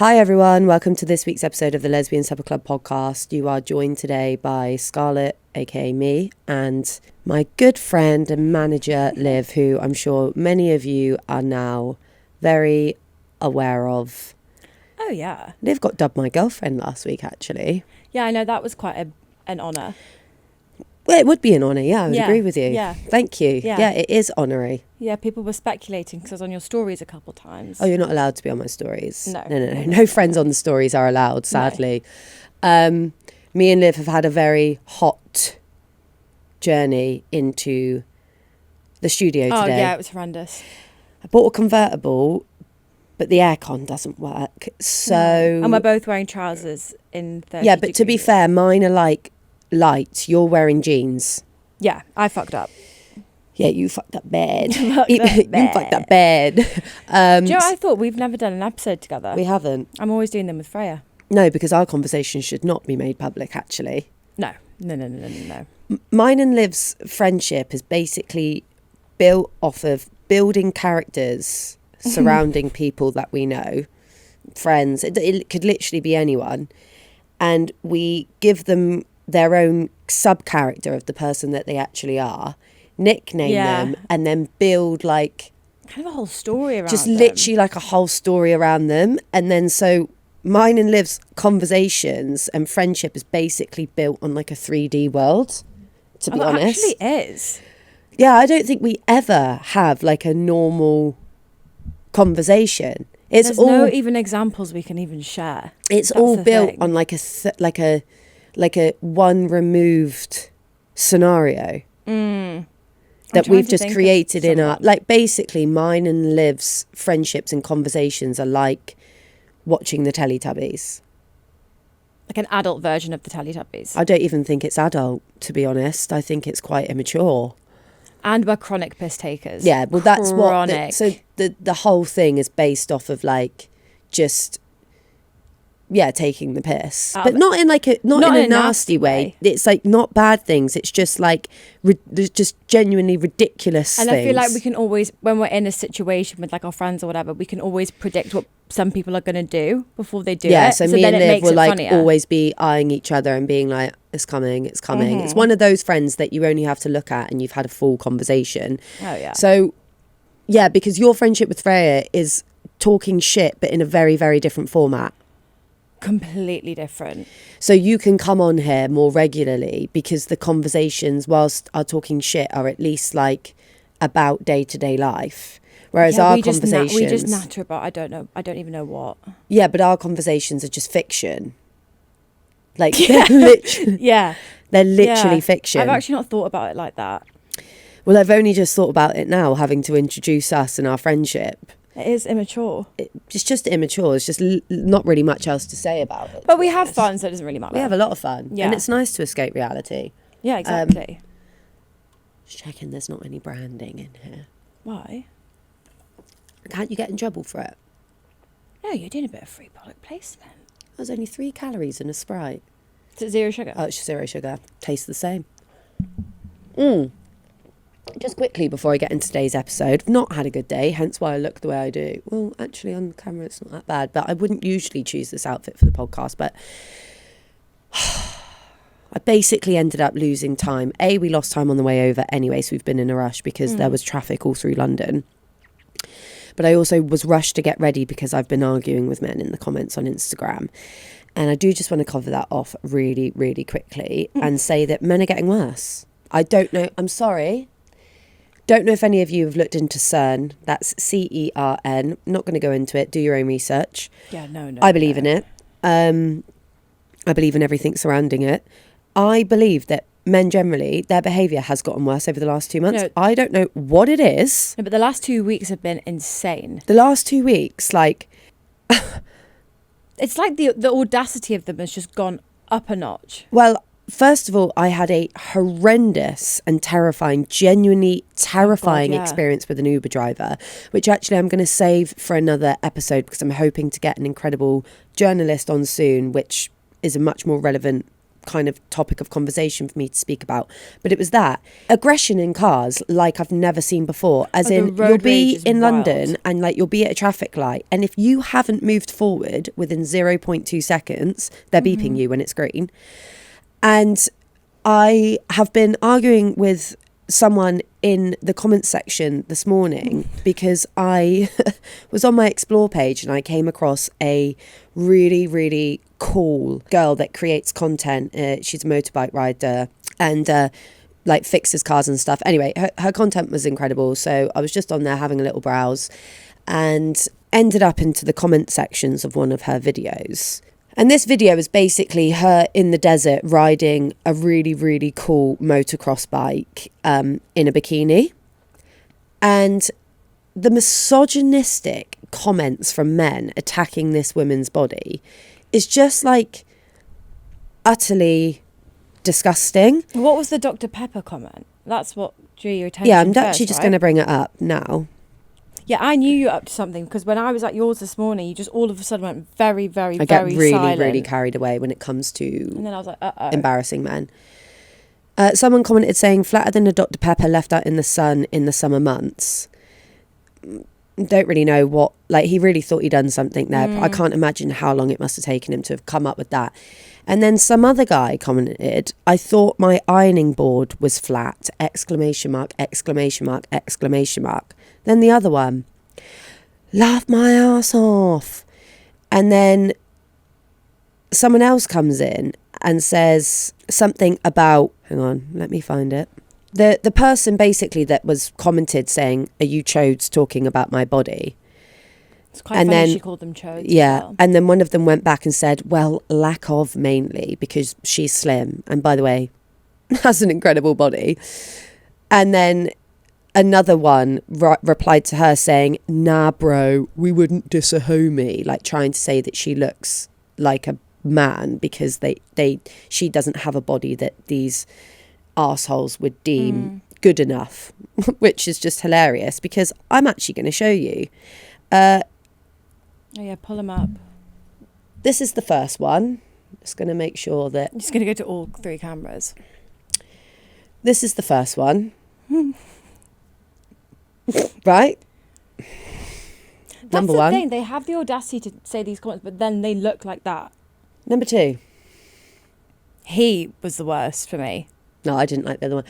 Hi everyone, welcome to this week's episode of the Lesbian Supper Club podcast. You are joined today by Scarlett, aka me, and my good friend and manager Liv, who I'm sure many of you are now very aware of. Oh yeah. Liv got dubbed my girlfriend last week actually. Yeah, I know, that was quite an honour. Well, it would be an honour, yeah, I would agree with you. Yeah. Thank you. Yeah, it is honorary. Yeah, people were speculating because I was on your stories a couple times. Oh, you're not allowed to be on my stories. No. No friends on the stories are allowed, sadly. No. Me and Liv have had a very hot journey into the studio today. Oh yeah, it was horrendous. I bought a convertible, but the aircon doesn't work. So And we're both wearing trousers in 30 yeah, but to be degrees. fair, mine are like light. You're wearing jeans. Yeah, I fucked up. Yeah, you fucked up bad. You fucked up bad. Do you know what I thought? We've never done an episode together. We haven't. I'm always doing them with Freya. No, because our conversation should not be made public, actually. No. Mine and Liv's friendship is basically built off of building characters surrounding people that we know, friends. It could literally be anyone. And we give them their own sub-character of the person that they actually are, nickname them, and then build like... kind of a whole story around just them. literally like a whole story around them. And then so mine and Liv's conversations and friendship is basically built on like a 3D world, to be honest. It actually is. Yeah, I don't think we ever have like a normal conversation. There's no even examples we can even share. It's That's all the built thing. on like a one removed scenario that we've just created in our, like, basically mine and Liv's friendships and conversations are like watching the Teletubbies. Like an adult version of the Teletubbies. I don't even think it's adult, to be honest. I think it's quite immature. And we're chronic piss takers. Yeah, well, that's chronic. what... So the whole thing is based off of, like, just... Yeah, taking the piss. But not in like not in a nasty way. It's like not bad things. It's just like just genuinely ridiculous things. And I feel like we can always, when we're in a situation with like our friends or whatever, we can always predict what some people are going to do before they do it. Yeah, so me and Liv will like funnier. always be eyeing each other and being like, it's coming. It's one of those friends that you only have to look at and you've had a full conversation. Oh yeah. So yeah, because your friendship with Freya is talking shit but in a very, very different format. Completely different. So you can come on here more regularly because the conversations whilst are talking shit are at least like about day-to-day life, whereas our conversations we just natter about I don't even know what. Yeah, but our conversations are just fiction. Like they're literally fiction. I've actually not thought about it like that. Well, I've only just thought about it now, having to introduce us and our friendship. It is immature. It's just immature. It's just not really much else to say about it. But we have fun, so it doesn't really matter. We have a lot of fun. Yeah. And it's nice to escape reality. Yeah, exactly. Just checking there's not any branding in here. Why? Can't you get in trouble for it? No, you're doing a bit of free product placement. There's only 3 calories in a Sprite. Is it zero sugar? Oh, it's 0 sugar. Tastes the same. Just quickly before I get into today's episode, I've not had a good day, hence why I look the way I do. Well, actually on camera it's not that bad, but I wouldn't usually choose this outfit for the podcast, but I basically ended up losing time. We lost time on the way over anyway, so we've been in a rush because there was traffic all through London. But I also was rushed to get ready because I've been arguing with men in the comments on Instagram. And I do just want to cover that off really, really quickly and say that men are getting worse. I don't know. I'm sorry. Don't know if any of you have looked into CERN. That's CERN. Not going to go into it. Do your own research. Yeah, no. I believe in it. I believe in everything surrounding it. I believe that men generally, their behaviour has gotten worse over the last 2 months. No. I don't know what it is. No, but the last 2 weeks have been insane. The last 2 weeks, like... It's like the audacity of them has just gone up a notch. Well, first of all, I had a horrendous and terrifying, genuinely terrifying experience with an Uber driver, which actually I'm going to save for another episode because I'm hoping to get an incredible journalist on soon, which is a much more relevant kind of topic of conversation for me to speak about. But it was that aggression in cars like I've never seen before, as in you'll be in London and like you'll be at a traffic light, and if you haven't moved forward within 0.2 seconds, they're beeping you when it's green. And I have been arguing with someone in the comments section this morning because I was on my explore page and I came across a really, really cool girl that creates content. She's a motorbike rider and like fixes cars and stuff. Anyway, her content was incredible. So I was just on there having a little browse and ended up into the comment sections of one of her videos. And this video is basically her in the desert riding a really, really cool motocross bike in a bikini. And the misogynistic comments from men attacking this woman's body is just like utterly disgusting. What was the Dr. Pepper comment? That's what drew your attention. Yeah, I'm actually just going to bring it up now. Yeah, I knew you were up to something because when I was at yours this morning, you just all of a sudden went very, very, I very get really, silent. really carried away when it comes to and then I was like, embarrassing men. Someone commented saying, flatter than a Dr. Pepper left out in the sun in the summer months. Don't really know what, like he really thought he'd done something there. But I can't imagine how long it must have taken him to have come up with that. And then some other guy commented, I thought my ironing board was flat, exclamation mark, exclamation mark, exclamation mark. Then the other one, laugh my ass off. And then someone else comes in and says something about, hang on, let me find it. The person basically that was commented saying, are you chodes talking about my body? It's quite funny she called them chodes. Yeah, as well. and then one of them went back and said, well, lack of mainly because she's slim. And by the way, has an incredible body. And then another one replied to her saying, nah, bro, we wouldn't diss a homie, like trying to say that she looks like a man because she doesn't have a body that these arseholes would deem good enough, which is just hilarious because I'm actually going to show you. Oh yeah, pull them up. This is the first one. Just going to make sure that... I'm just going to go to all three cameras. This is the first one. Right? That's Number the one. thing. They have the audacity to say these comments, but then they look like that. Number two. He was the worst for me. No, I didn't like the other one.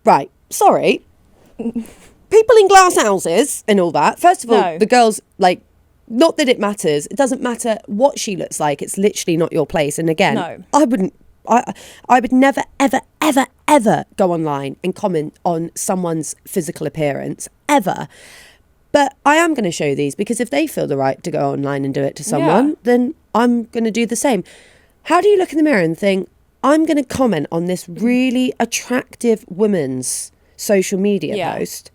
Right. Sorry. People in glass houses and all that. First of all, the girls, like, not that it matters. It doesn't matter what she looks like. It's literally not your place. And again, I would never, ever, ever, ever go online and comment on someone's physical appearance, ever. But I am going to show these because if they feel the right to go online and do it to someone, then I'm going to do the same. How do you look in the mirror and think, I'm going to comment on this really attractive woman's social media post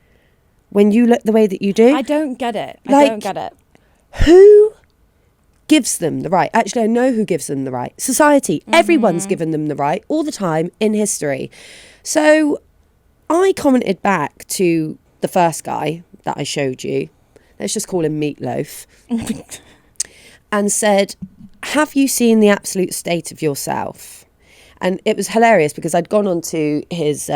when you look the way that you do? I don't get it. Like, I don't get it. Who gives them the right? Actually, I know who gives them the right. Society. Everyone's given them the right all the time in history. So I commented back to the first guy that I showed you. Let's just call him Meatloaf. And said, have you seen the absolute state of yourself? And it was hilarious because I'd gone onto his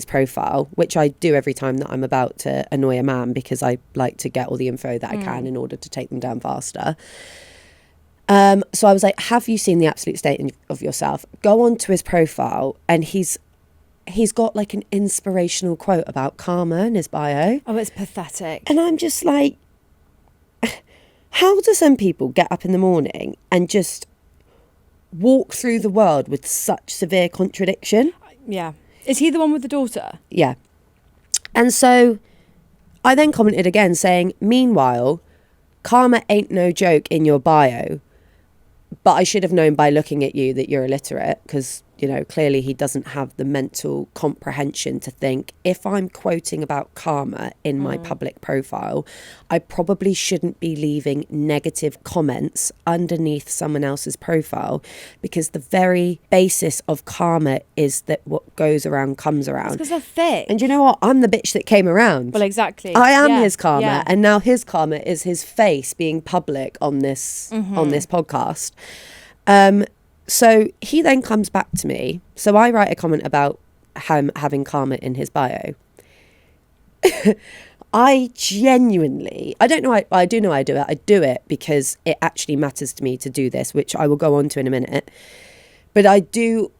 profile, which I do every time that I'm about to annoy a man because I like to get all the info that I can in order to take them down faster. So I was like, have you seen the absolute state of yourself? Go onto his profile and he's got like an inspirational quote about karma in his bio. Oh, it's pathetic. And I'm just like, how do some people get up in the morning and just walk through the world with such severe contradiction? Yeah. Is he the one with the daughter? Yeah. And so I then commented again saying, meanwhile, karma ain't no joke in your bio, but I should have known by looking at you that you're illiterate because, you know, clearly he doesn't have the mental comprehension to think if I'm quoting about karma in my public profile, I probably shouldn't be leaving negative comments underneath someone else's profile because the very basis of karma is that what goes around comes around. Because they're fake. And you know what? I'm the bitch that came around. Well, exactly. I am his karma, and now his karma is his face being public on this on this podcast. So he then comes back to me. So I write a comment about him having karma in his bio. I genuinely, I don't know, I do know I do it. I do it because it actually matters to me to do this, which I will go on to in a minute. But I do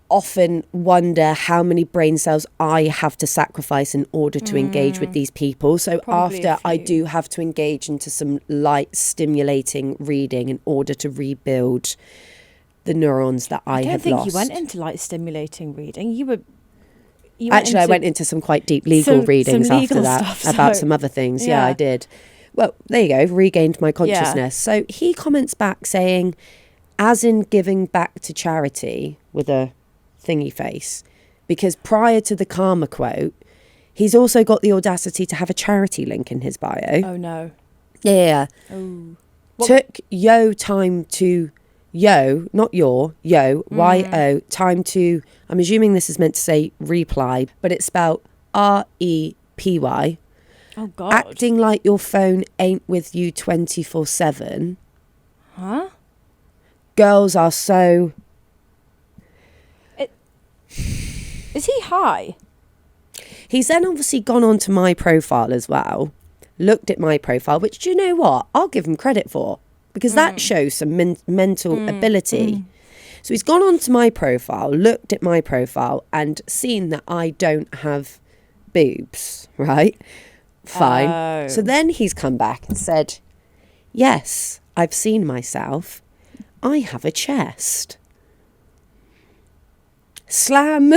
often wonder how many brain cells I have to sacrifice in order to engage with these people. So Probably a after I few. do have to engage into some light stimulating reading in order to rebuild the neurons that I don't have think lost. you went into like stimulating reading. You Actually, I went into some quite deep legal readings some after legal that stuff, about so- some other things. Yeah, yeah. I did. Well, there you go. Regained my consciousness. So he comments back saying, as in giving back to charity with a thingy face, because prior to the karma quote, he's also got the audacity to have a charity link in his bio. Oh no. Yeah. Oh. Took time to not your, Y-O, time to, I'm assuming this is meant to say reply, but it's spelled R-E-P-Y. Oh God. Acting like your phone ain't with you 24/7. Huh? Girls are so... Is he high? He's then obviously gone on to my profile as well, looked at my profile, which, do you know what? I'll give him credit for, because that shows some mental ability. So he's gone on to my profile, looked at my profile and seen that I don't have boobs, right? Fine. Oh. So then he's come back and said, yes, I've seen myself. I have a chest. Slam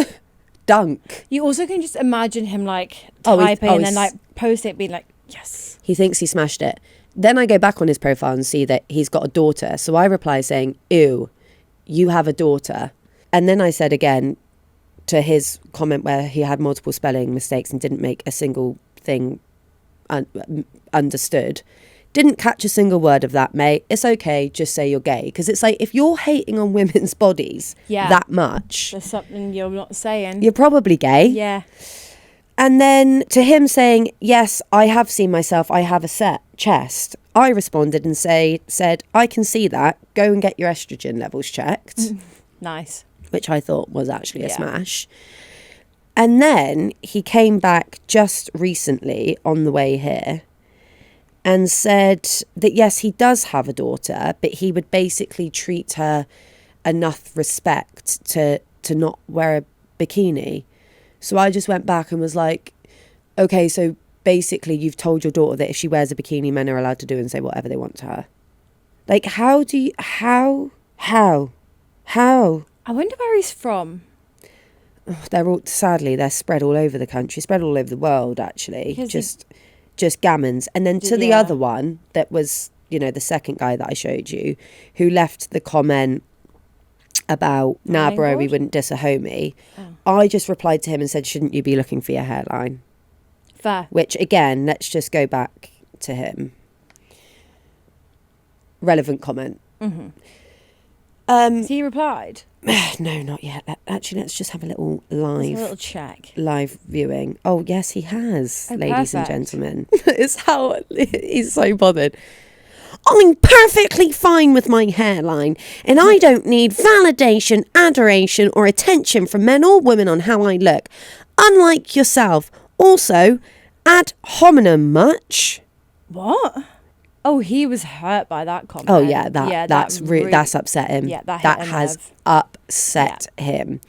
dunk. You also can just imagine him like Oh, typing and then he's- like posting it, being like, yes. He thinks he smashed it. Then I go back on his profile and see that he's got a daughter. So I reply saying, ew, you have a daughter. And then I said again to his comment where he had multiple spelling mistakes and didn't make a single thing understood. Didn't catch a single word of that, mate. It's okay, just say you're gay. Because it's like, if you're hating on women's bodies that much, There's something you're not saying. you're probably gay. Yeah. And then to him saying, yes, I have seen myself, I have a set chest. I responded and said, I can see that. Go and get your estrogen levels checked. Nice. Which I thought was actually a smash. And then he came back just recently on the way here and said that, yes, he does have a daughter, but he would basically treat her enough respect to not wear a bikini. So I just went back and was like, okay, so basically you've told your daughter that if she wears a bikini, men are allowed to do and say whatever they want to her. Like, how? I wonder where he's from. Sadly, they're spread all over the country, spread all over the world, actually. Because Just gammons. And then to the Yeah. other one that was, the second guy that I showed you, who left the comment about, nah, bro, we board? wouldn't diss a homie. I just replied to him and said, shouldn't you be looking for your hairline? Fair. Which, again, let's just go back to him. Relevant comment. Has he replied? No, not yet. Actually, let's just have a little Just a little check. live viewing. Oh, yes, he has, Oh, ladies and perfect. gentlemen. It's how he's so bothered. I'm perfectly fine with my hairline, and I don't need validation, adoration, or attention from men or women on how I look. Unlike yourself. Also, ad hominem much. What? Oh, he was hurt by that comment. Oh yeah, that's upset him. Yeah, that hit that a has nerve. upset him.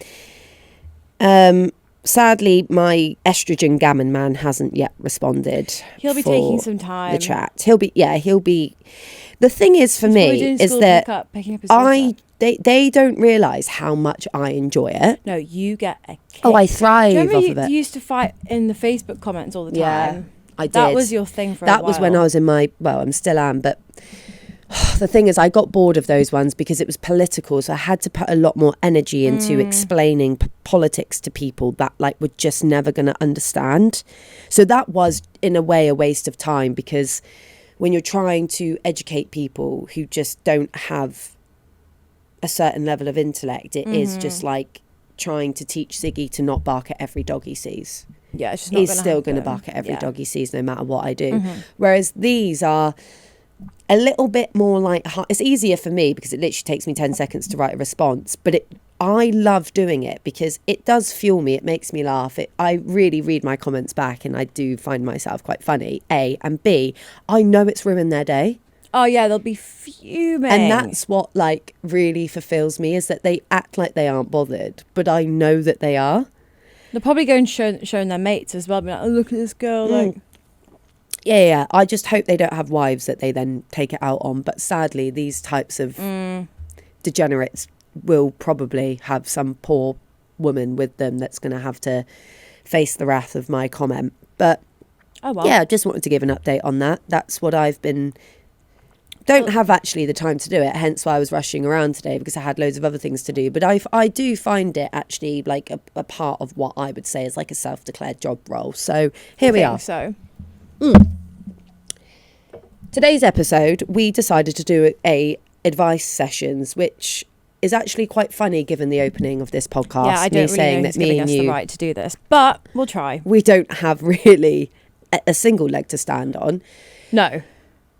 Sadly, my estrogen gammon man hasn't yet responded. He'll be for taking some time. the chat. He'll be. The thing is for He's probably me doing is school that picking up his daughter. they don't realise how much I enjoy it. No, you get a kick. Oh, I thrive Do you remember off of it. you used to fight in the Facebook comments all the time? Yeah, I did. That was your thing for a That while. was when I was in my, I'm still am, but the thing is I got bored of those ones because it was political, so I had to put a lot more energy into explaining politics to people that were just never going to understand. So that was in a way a waste of time, because when you're trying to educate people who just don't have a certain level of intellect, it is just like trying to teach Ziggy to not bark at every dog he sees. Yeah, it's just not He's gonna still going to happen. bark at every Yeah. dog he sees no matter what I do. Whereas these are a little bit more like, it's easier for me because it literally takes me 10 seconds to write a response, but I love doing it because it does fuel me. It makes me laugh. I really read my comments back and I do find myself quite funny, A, and B, I know it's ruined their day. Oh yeah, they'll be fuming. And that's what like really fulfills me, is that they act like they aren't bothered, but I know that they are. They're probably going showing their mates as well, being like, oh, look at this girl, like... Yeah. I just hope they don't have wives that they then take it out on. But sadly, these types of degenerates will probably have some poor woman with them that's going to have to face the wrath of my comment. But yeah, I just wanted to give an update on that. That's what I've been... Don't have actually the time to do it, hence why I was rushing around today, because I had loads of other things to do. But I do find it actually like a part of what I would say is like a self-declared job role. So here we are. So Today's episode, we decided to do a advice sessions, which is actually quite funny given the opening of this podcast. Yeah, I don't really know who's giving us the right to do this, but we'll try. We don't have really a single leg to stand on. No.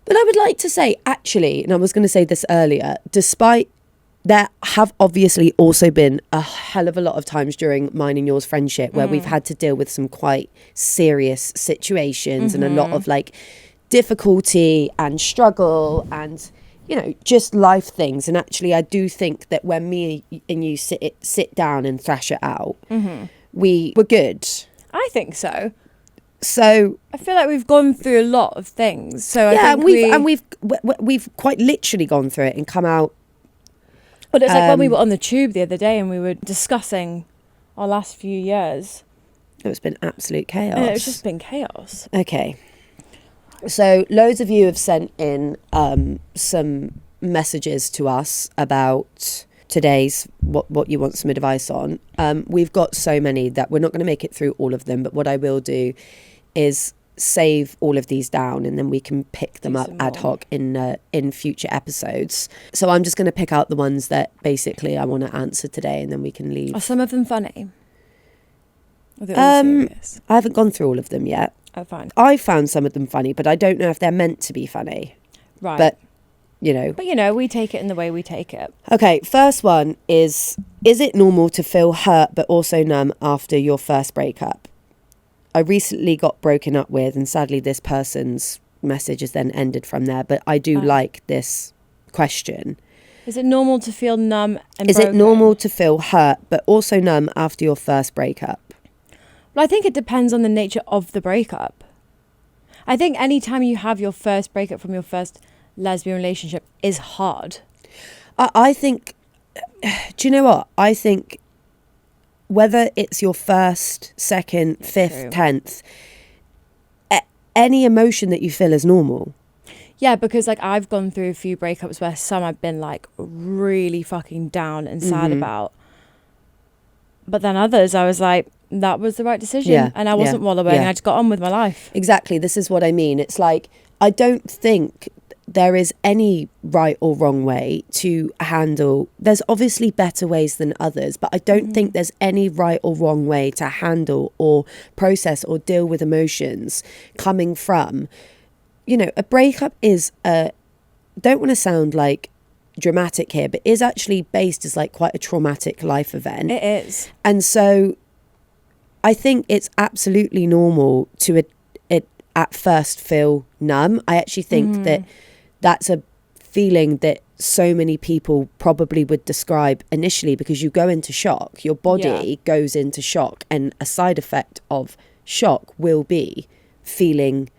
But I would like to say, actually, and I was going to say this earlier, despite there have obviously also been a hell of a lot of times during mine and yours friendship where we've had to deal with some quite serious situations and a lot of like difficulty and struggle and, you know, just life things. And actually, I do think that when me and you sit down and thrash it out, we were good. I think so. So I feel like we've gone through a lot of things. So yeah, I think we've quite literally gone through it and come out. But it's like when we were on the tube the other day and we were discussing our last few years. It's been absolute chaos. And it's just been chaos. Okay. So loads of you have sent in some messages to us about today's what you want some advice on. We've got so many that we're not going to make it through all of them, but what I will do is save all of these down and then we can pick them up ad hoc in future episodes. So I'm just going to pick out the ones that basically I want to answer today and then we can leave. Are some of them funny? Are they all serious? I haven't gone through all of them yet. Oh, fine. I found some of them funny, but I don't know if they're meant to be funny. Right. But, you know. But, you know, we take it in the way we take it. Okay, first one is it normal to feel hurt but also numb after your first breakup? I recently got broken up with, and sadly this person's message has then ended from there, but I do like this question. Is it normal to feel numb and Is broken? it normal to feel hurt but also numb after your first breakup? Well, I think it depends on the nature of the breakup. I think any time you have your first breakup from your first lesbian relationship is hard. I think, do you know what? I think whether it's your first, second, fifth, 10th, any emotion that you feel is normal. Yeah, because like I've gone through a few breakups where some I've been like really fucking down and sad about. But then others I was like, that was the right decision. And I wasn't wallowing. I just got on with my life. Exactly. This is what I mean. It's like, I don't think there is any right or wrong way to handle. There's obviously better ways than others, but I don't think there's any right or wrong way to handle or process or deal with emotions coming from, you know, a breakup is don't want to sound like dramatic here, but is actually based as like quite a traumatic life event. It is. And so I think it's absolutely normal to at first feel numb. I actually think that that's a feeling that so many people probably would describe initially, because you go into shock. Your body goes into shock, and a side effect of shock will be feeling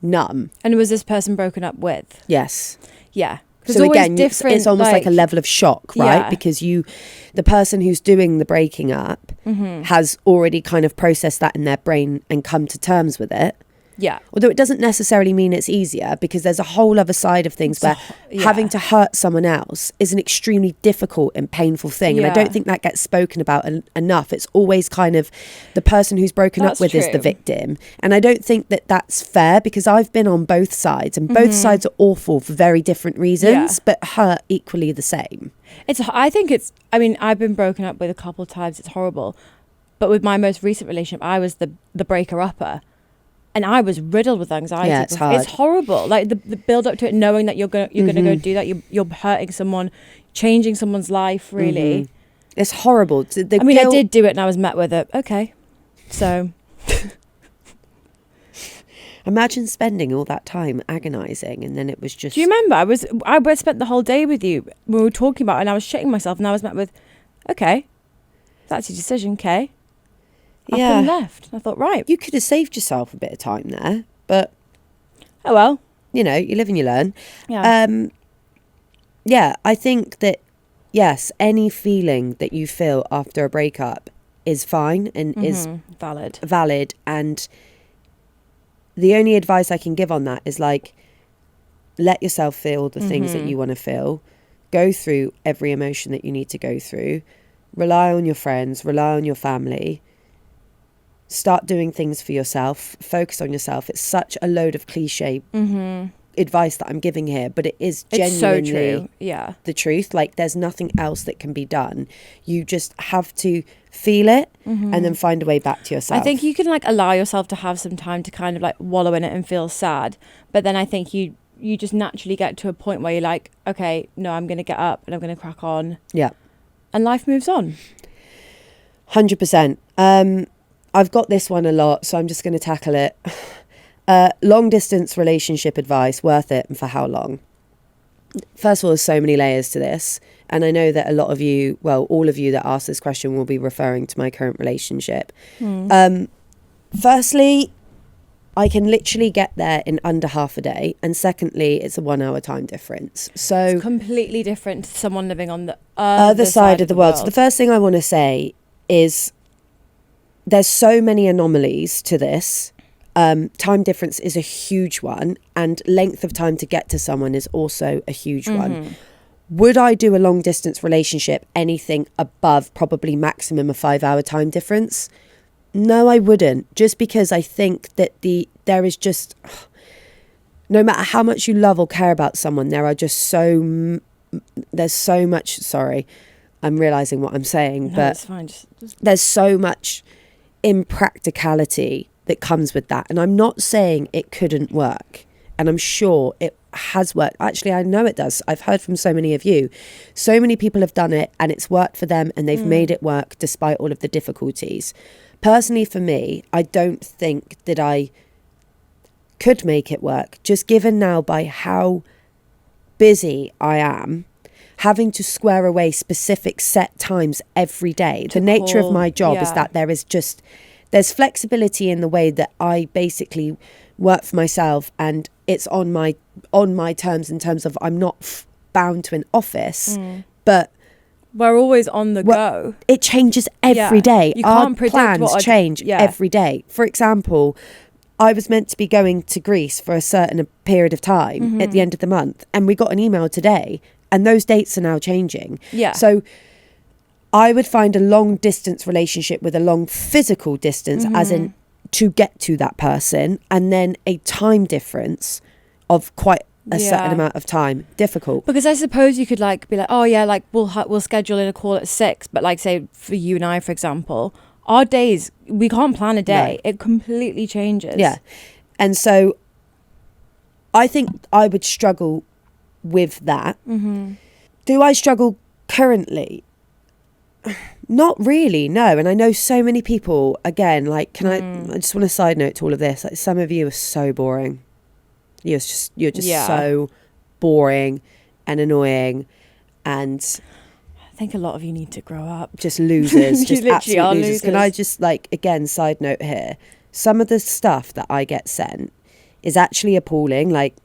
numb. And was this person broken up with? Yes. Yeah. So again, it's almost like a level of shock, right? Because the person who's doing the breaking up has already kind of processed that in their brain and come to terms with it. Yeah. Although it doesn't necessarily mean it's easier, because there's a whole other side of things where having to hurt someone else is an extremely difficult and painful thing. And I don't think that gets spoken about enough. It's always kind of the person who's broken up with is the victim. And I don't think that that's fair, because I've been on both sides, and both sides are awful for very different reasons, but hurt equally the same. I mean, I've been broken up with a couple of times. It's horrible. But with my most recent relationship, I was the breaker-upper. And I was riddled with anxiety. Yeah, it's hard. It's horrible. Like the build up to it, knowing that you're gonna go do that, you're hurting someone, changing someone's life. Really, it's horrible. I did do it, and I was met with it. Okay, so imagine spending all that time agonizing, and then it was just. Do you remember? I spent the whole day with you. We were talking about it, and I was shitting myself, and I was met with, okay, that's your decision. Okay. Up and left. I thought, right. You could have saved yourself a bit of time there, but... Oh, well. You know, you live and you learn. Yeah. Yeah, I think that, yes, any feeling that you feel after a breakup is fine and is... Valid. And the only advice I can give on that is, like, let yourself feel the things that you want to feel. Go through every emotion that you need to go through. Rely on your friends. Rely on your family. Start doing things for yourself. Focus on yourself. It's such a load of cliche advice that I'm giving here, but it is genuinely so true. Yeah. the truth. Like, there's nothing else that can be done. You just have to feel it and then find a way back to yourself. I think you can, like, allow yourself to have some time to kind of, like, wallow in it and feel sad. But then I think you just naturally get to a point where you're like, okay, no, I'm going to get up and I'm going to crack on. Yeah. And life moves on. 100%. I've got this one a lot, so I'm just going to tackle it. Long distance relationship advice, worth it, and for how long? First of all, there's so many layers to this. And I know that a lot of you, well, all of you that ask this question will be referring to my current relationship. Firstly, I can literally get there in under half a day. And secondly, it's a 1 hour time difference. So it's completely different to someone living on the other side of the world. So the first thing I want to say is there's so many anomalies to this. Time difference is a huge one, and length of time to get to someone is also a huge one. Would I do a long distance relationship anything above probably maximum a 5 hour time difference? No, I wouldn't. Just because I think that there is just, no matter how much you love or care about someone, there's so much, sorry, I'm realising what I'm saying, no, but it's fine. There's so much impracticality that comes with that. And I'm not saying it couldn't work. And I'm sure it has worked. Actually, I know it does. I've heard from so many of you. So many people have done it and it's worked for them and they've made it work despite all of the difficulties. Personally, for me, I don't think that I could make it work. Just given now by how busy I am, having to square away specific set times every day. The nature of my job is that there's flexibility in the way that I basically work for myself, and it's on my terms in terms of I'm not bound to an office, but we're always on the go. It changes every day. You can't predict plans change every day. For example, I was meant to be going to Greece for a certain period of time at the end of the month, and we got an email today, and those dates are now changing. Yeah. So I would find a long distance relationship with a long physical distance, as in to get to that person, and then a time difference of quite a certain amount of time. Difficult. Because I suppose you could like be like, oh yeah, like we'll schedule in a call at 6, but like say for you and I, for example, our days, we can't plan a day. No. It completely changes. Yeah. And so I think I would struggle with that. Do I struggle currently? Not really, no. And I know so many people, again, like, I just want a side note to all of this. Like, some of you are so boring. You're just so boring and annoying, and I think a lot of you need to grow up. Just losers, just absolute losers. Losers. Can I just, like, again, side note here, some of the stuff that I get sent is actually appalling, like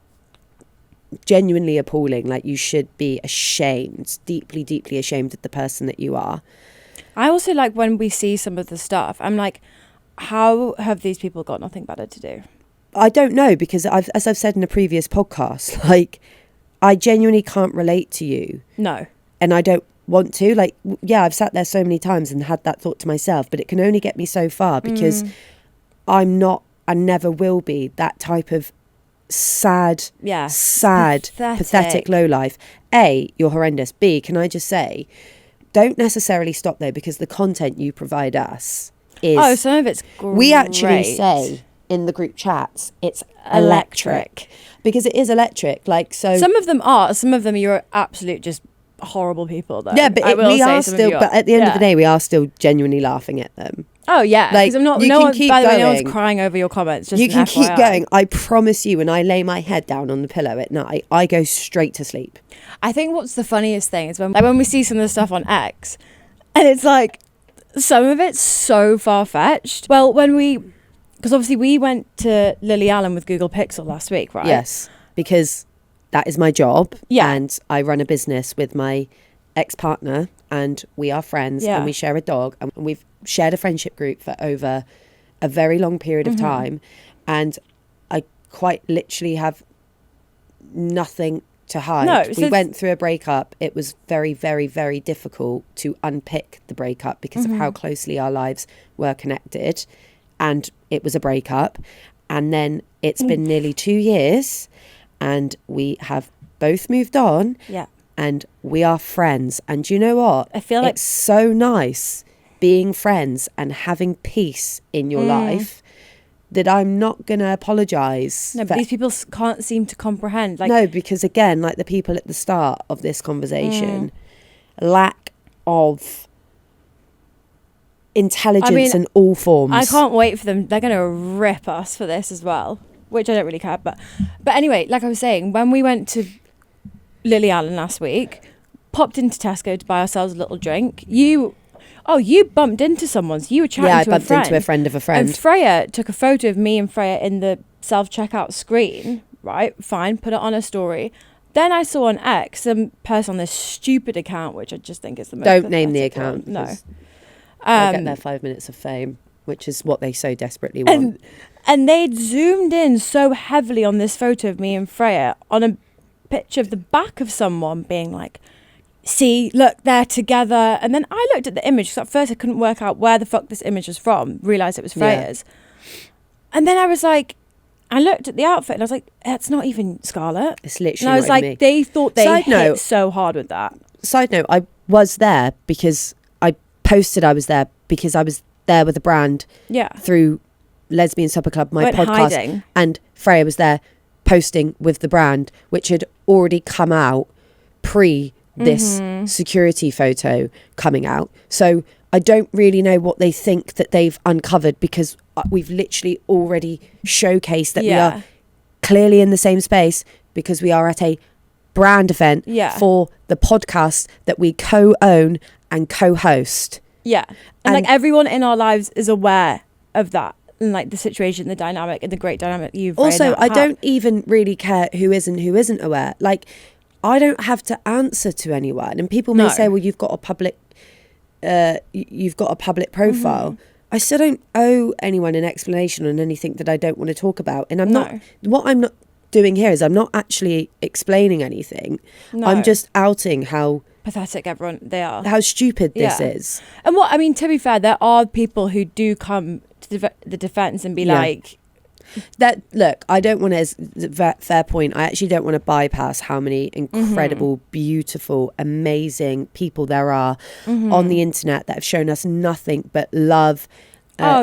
genuinely appalling. Like, you should be ashamed, deeply, deeply ashamed of the person that you are. I also like when we see some of the stuff, I'm like, how have these people got nothing better to do? I don't know, because as I've said in a previous podcast, like, I genuinely can't relate to you. No. And I don't want to. Like, yeah, I've sat there so many times and had that thought to myself, but it can only get me so far, because I'm not, I never will be that type of sad, pathetic lowlife. A, you're horrendous. B, can I just say, don't necessarily stop there, because the content you provide us is... Oh, some of it's great. We actually say in the group chats, it's electric. Because it is electric. Like, so some of them you're absolute just horrible people though. Yeah, but we are still, but at the end of the day, we are still genuinely laughing at them. Oh yeah, like, because I'm not. No one, by the way, no one's crying over your comments. Just you can keep FYI. going. I promise you, when I lay my head down on the pillow at night, I go straight to sleep. I think what's the funniest thing is when we see some of the stuff on X, and it's like some of it's so far fetched. Well, because obviously we went to Lily Allen with Google Pixel last week, right? Yes, because that is my job. Yeah, and I run a business with my ex-partner, and we are friends, and we share a dog, and we've shared a friendship group for over a very long period of time, and I quite literally have nothing to hide. No, we went through a breakup. It was very, very, very difficult to unpick the breakup because of how closely our lives were connected, and it was a breakup. And then it's been nearly 2 years, and we have both moved on. Yeah. And we are friends. And you know what? I feel like it's so nice being friends and having peace in your life that I'm not going to apologise. No, but these people can't seem to comprehend. Like, no, because again, like the people at the start of this conversation, lack of intelligence in all forms. I can't wait for them. They're going to rip us for this as well, which I don't really care. But anyway, like I was saying, when we went to Lily Allen last week, popped into Tesco to buy ourselves a little drink. You bumped into someone. So you were chatting to a friend. I bumped into a friend of a friend. And Freya took a photo of me and Freya in the self-checkout screen, right? Fine, put it on a story. Then I saw on X some person on this stupid account, which I just think is the most Don't name the account. No. They'll get their 5 minutes of fame, which is what they so desperately want. And they'd zoomed in so heavily on this photo of me and Freya on a picture of the back of someone being like, see, look, they're together. And then I looked at the image because at first I couldn't work out where the fuck this image was from, realised it was Freya's. And then I was like, I looked at the outfit and I was like, that's not even Scarlett. It's literally and I was like, me. They thought they Side hit note, so hard with that. Side note, I was there because I posted I was there because I was there with a brand through Lesbian Supper Club, my podcast. Hiding. And Freya was there posting with the brand, which had already come out pre this security photo coming out. So I don't really know what they think that they've uncovered, because we've literally already showcased that we are clearly in the same space, because we are at a brand event for the podcast that we co-own and co-host. Yeah. And like everyone in our lives is aware of that. And like the situation, the dynamic, and the great dynamic you've also I don't even really care who isn't aware. Like, I don't have to answer to anyone, and people may say, well, you've got a public profile. I still don't owe anyone an explanation on anything that I don't want to talk about. And what I'm not doing here is I'm not actually explaining anything. I'm just outing how pathetic they are, how stupid this is. And to be fair, there are people who do come to the defense and be like, that, look, I don't want to, fair point, I actually don't want to bypass how many incredible, beautiful, amazing people there are on the internet that have shown us nothing but love,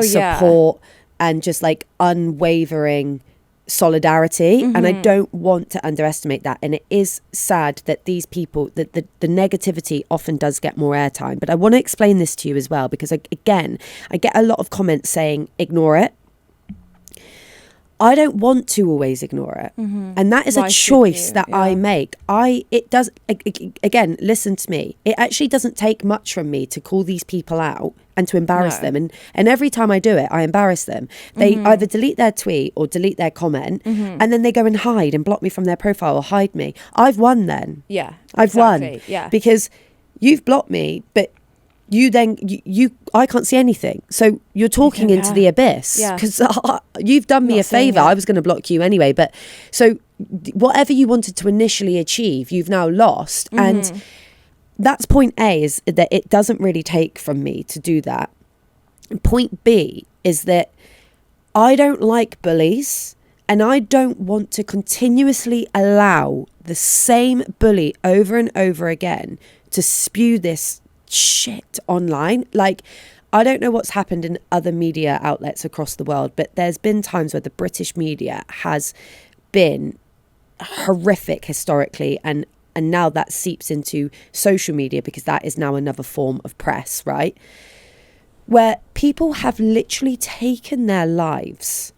support, and just like unwavering solidarity. And I don't want to underestimate that. And it is sad that these people, that the negativity often does get more airtime. But I want to explain this to you as well, because I get a lot of comments saying ignore it. I don't want to always ignore it. And that is a choice that I make. Again, listen to me. It actually doesn't take much from me to call these people out and to embarrass them. And every time I do it, I embarrass them. They either delete their tweet or delete their comment, and then they go and hide and block me from their profile or hide me. I've won then. Yeah. I've won. Yeah. Because you've blocked me, but I can't see anything, so you're talking into the abyss, because you've done me a favor. I was going to block you anyway, but so whatever you wanted to initially achieve, you've now lost. And that's point A, is that it doesn't really take from me to do that. Point B is that I don't like bullies, and I don't want to continuously allow the same bully over and over again to spew this shit online. Like, I don't know what's happened in other media outlets across the world, but there's been times where the British media has been horrific historically, and now that seeps into social media because that is now another form of press, right? Where people have literally taken their lives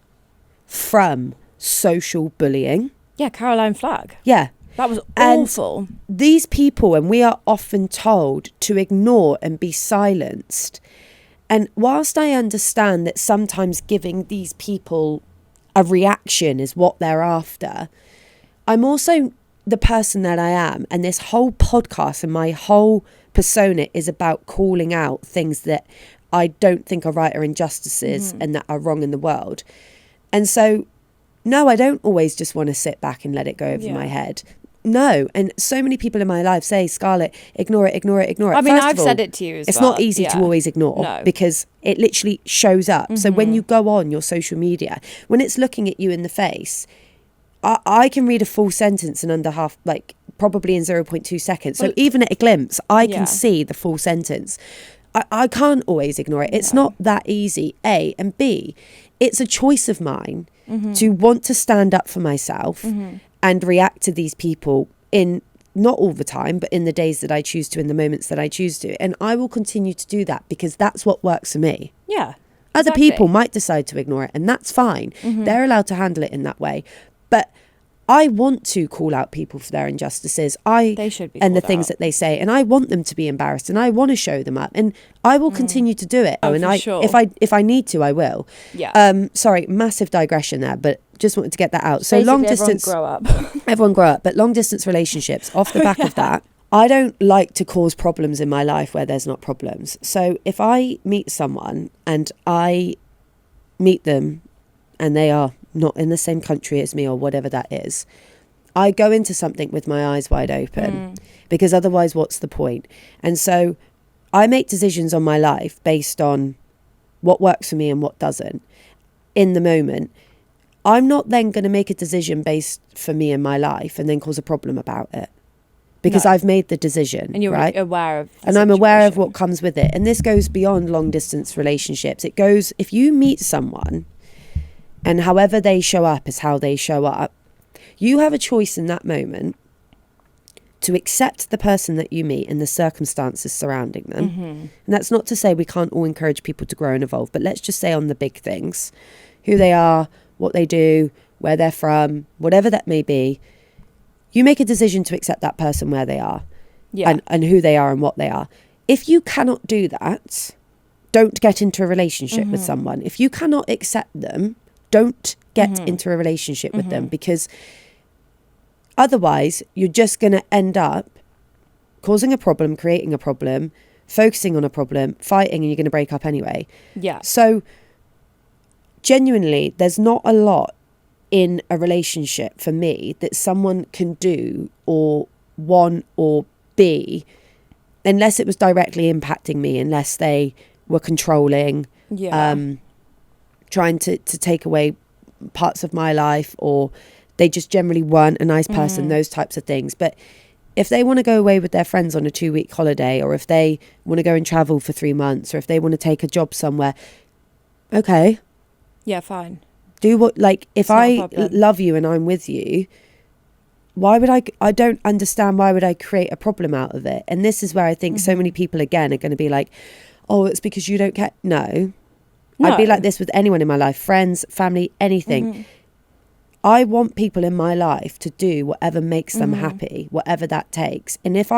from social bullying. Yeah, Caroline Flack. Yeah. That was awful. And these people, and we are often told to ignore and be silenced. And whilst I understand that sometimes giving these people a reaction is what they're after, I'm also the person that I am. And this whole podcast and my whole persona is about calling out things that I don't think are right or injustices and that are wrong in the world. And so, no, I don't always just want to sit back and let it go over my head. No. And so many people in my life say, Scarlett, ignore it, ignore it, ignore it. I mean, First I've of all, said it to you as it's well. not easy to always ignore because it literally shows up. So when you go on your social media, when it's looking at you in the face, I can read a full sentence in under half, like probably in 0.2 seconds. So even at a glimpse, I can see the full sentence. I can't always ignore it. It's not that easy, A. And B, it's a choice of mine to want to stand up for myself and react to these people in, not all the time, but in the days that I choose to, in the moments that I choose to. And I will continue to do that because that's what works for me. Yeah. Other people might decide to ignore it, and that's fine. They're allowed to handle it in that way. But I want to call out people for their injustices. They should be, and the things that they say, and I want them to be embarrassed, and I want to show them up, and I will continue to do it. And if I need to, I will. Yeah. Sorry, massive digression there, but just wanted to get that out. So long distance, everyone grow up, but long distance relationships. Off the back of that, I don't like to cause problems in my life where there's not problems. So if I meet someone and I meet them, and they are not in the same country as me or whatever that is, I go into something with my eyes wide open because otherwise what's the point? And so I make decisions on my life based on what works for me and what doesn't in the moment. I'm not then going to make a decision based for me in my life and then cause a problem about it because I've made the decision, and you're aware of and I'm aware of what comes with it. And this goes beyond long distance relationships. It goes, if you meet someone and however they show up is how they show up, you have a choice in that moment to accept the person that you meet and the circumstances surrounding them. And that's not to say we can't all encourage people to grow and evolve, but let's just say on the big things, who they are, what they do, where they're from, whatever that may be, you make a decision to accept that person where they are and who they are and what they are. If you cannot do that, don't get into a relationship with someone. If you cannot accept them, don't get into a relationship with them, because otherwise you're just going to end up causing a problem, creating a problem, focusing on a problem, fighting, and you're going to break up anyway. Yeah. So genuinely, there's not a lot in a relationship for me that someone can do or want or be unless it was directly impacting me, unless they were controlling, trying to take away parts of my life, or they just generally weren't a nice person, those types of things. But if they want to go away with their friends on a 2-week holiday, or if they want to go and travel for 3 months, or if they want to take a job somewhere, okay. Yeah, fine. Do what, like, if I love you and I'm with you, why would I don't understand why would I create a problem out of it? And this is where I think so many people, again, are going to be like, oh, it's because you don't care. No. I'd be like this with anyone in my life, friends, family, anything. I want people in my life to do whatever makes them happy, whatever that takes. And if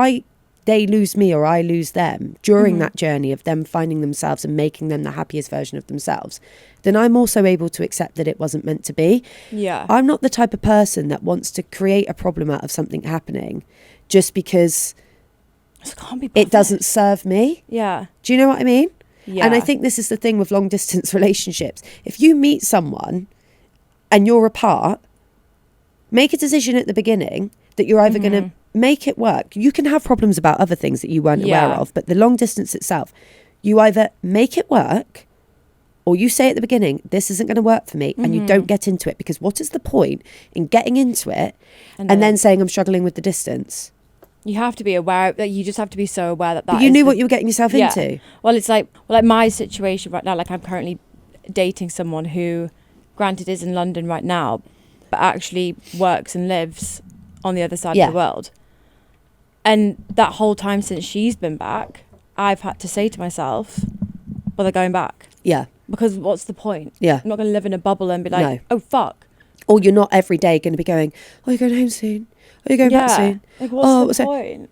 they lose me or I lose them during that journey of them finding themselves and making them the happiest version of themselves, then I'm also able to accept that it wasn't meant to be. Yeah. I'm not the type of person that wants to create a problem out of something happening just because it doesn't serve me. Yeah. Do you know what I mean? Yeah. And I think this is the thing with long distance relationships. If you meet someone and you're apart, make a decision at the beginning that you're either going to make it work. You can have problems about other things that you weren't aware of, but the long distance itself, you either make it work or you say at the beginning, this isn't going to work for me, and you don't get into it, because what is the point in getting into it and then saying I'm struggling with the distance? You have to be aware that you just have to be so aware that But you knew what you were getting yourself into. Well, it's like my situation right now. Like I'm currently dating someone who, granted, is in London right now, but actually works and lives on the other side of the world. And that whole time since she's been back, I've had to say to myself, well, they're going back. Yeah. Because what's the point? Yeah. I'm not going to live in a bubble and be like, oh, fuck. Or you're not every day going to be going, oh, you're going home soon. Oh, you're going back soon. Like, what's the point?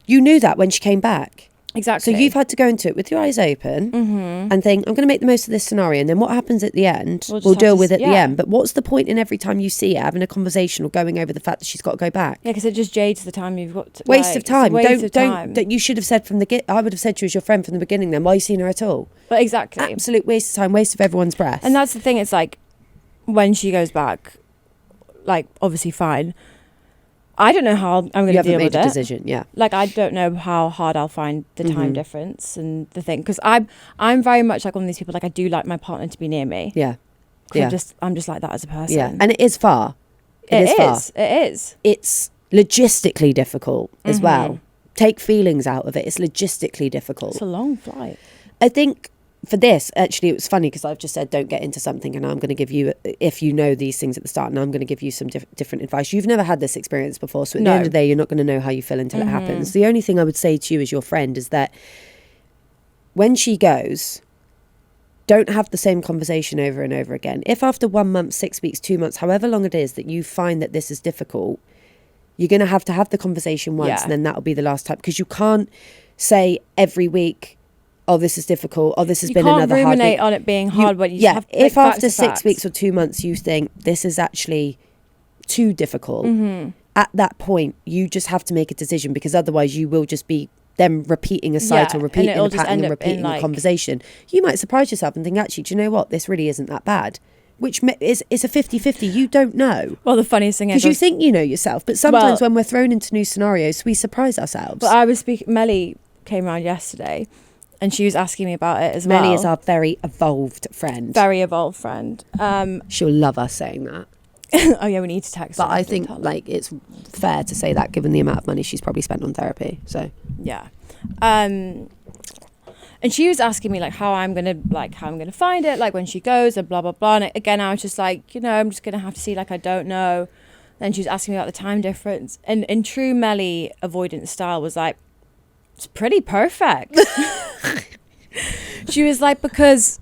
You knew that when she came back. Exactly. So you've had to go into it with your eyes open and think, I'm going to make the most of this scenario. And then what happens at the end, we'll deal with at the end. But what's the point in every time you see her having a conversation or going over the fact that she's got to go back? Yeah, because it just jades the time you've got. Waste of time. Don't. You should have said I would have said to you as your friend from the beginning then, why are you seeing her at all? But exactly. Absolute waste of time, waste of everyone's breath. And that's the thing. It's like, when she goes back, like, obviously fine. I don't know how I'm going to deal with it. You haven't made a decision, yeah. Like, I don't know how hard I'll find the time difference and the thing. Because I'm very much like one of these people, like, I do like my partner to be near me. Yeah. I'm just like that as a person. Yeah, and it is far. It is. It's logistically difficult as well. Take feelings out of it. It's logistically difficult. It's a long flight. I think for this, actually, it was funny because I've just said don't get into something, and I'm going to give you, if you know these things at the start, and I'm going to give you some different advice. You've never had this experience before, so at the end of the day, you're not going to know how you feel until it happens. The only thing I would say to you as your friend is that when she goes, don't have the same conversation over and over again. If after 1 month, 6 weeks, 2 months, however long it is that you find that this is difficult, you're going to have the conversation once, and then that'll be the last time, because you can't say every week, oh, this is difficult, oh, this has been another hard week. You can't ruminate on it being hard when you just have, if after 6 weeks or 2 months you think this is actually too difficult, at that point you just have to make a decision, because otherwise you will just be them repeating a cycle, repeating a pattern and repeating a conversation. You might surprise yourself and think, actually, do you know what? This really isn't that bad. Which is a 50-50. You don't know. Well, the funniest thing is... Because you think you know yourself, but sometimes when we're thrown into new scenarios, we surprise ourselves. But I was speaking... Melly came around yesterday and she was asking me about it as well. Melly is our very evolved friend. Very evolved friend. She'll love us saying that. Oh yeah, we need to text her. But I think like it's fair to say that given the amount of money she's probably spent on therapy. So yeah. And she was asking me like how I'm gonna find it, like when she goes and blah blah blah. And again, I was just like, I'm just gonna have to see, like, I don't know. Then she was asking me about the time difference, and in true Melly avoidance style was like, it's pretty perfect. She was like, because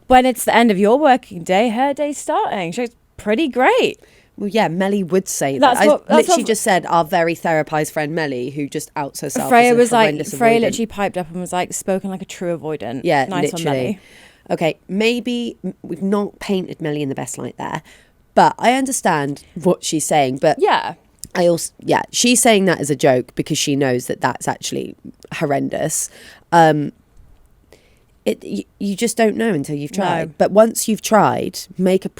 when it's the end of your working day, her day's starting. She goes, pretty great. Well, yeah, Melly would say that. I literally just said our very therapized friend Melly, who just outs herself. Freya was like, Freya literally piped up and was like, spoken like a true avoidant. Yeah, nice literally. On Melly. Okay, maybe we've not painted Melly in the best light there, but I understand what she's saying. But yeah, she's saying that as a joke because she knows that that's actually horrendous. You just don't know until you've tried. No. But once you've tried, make a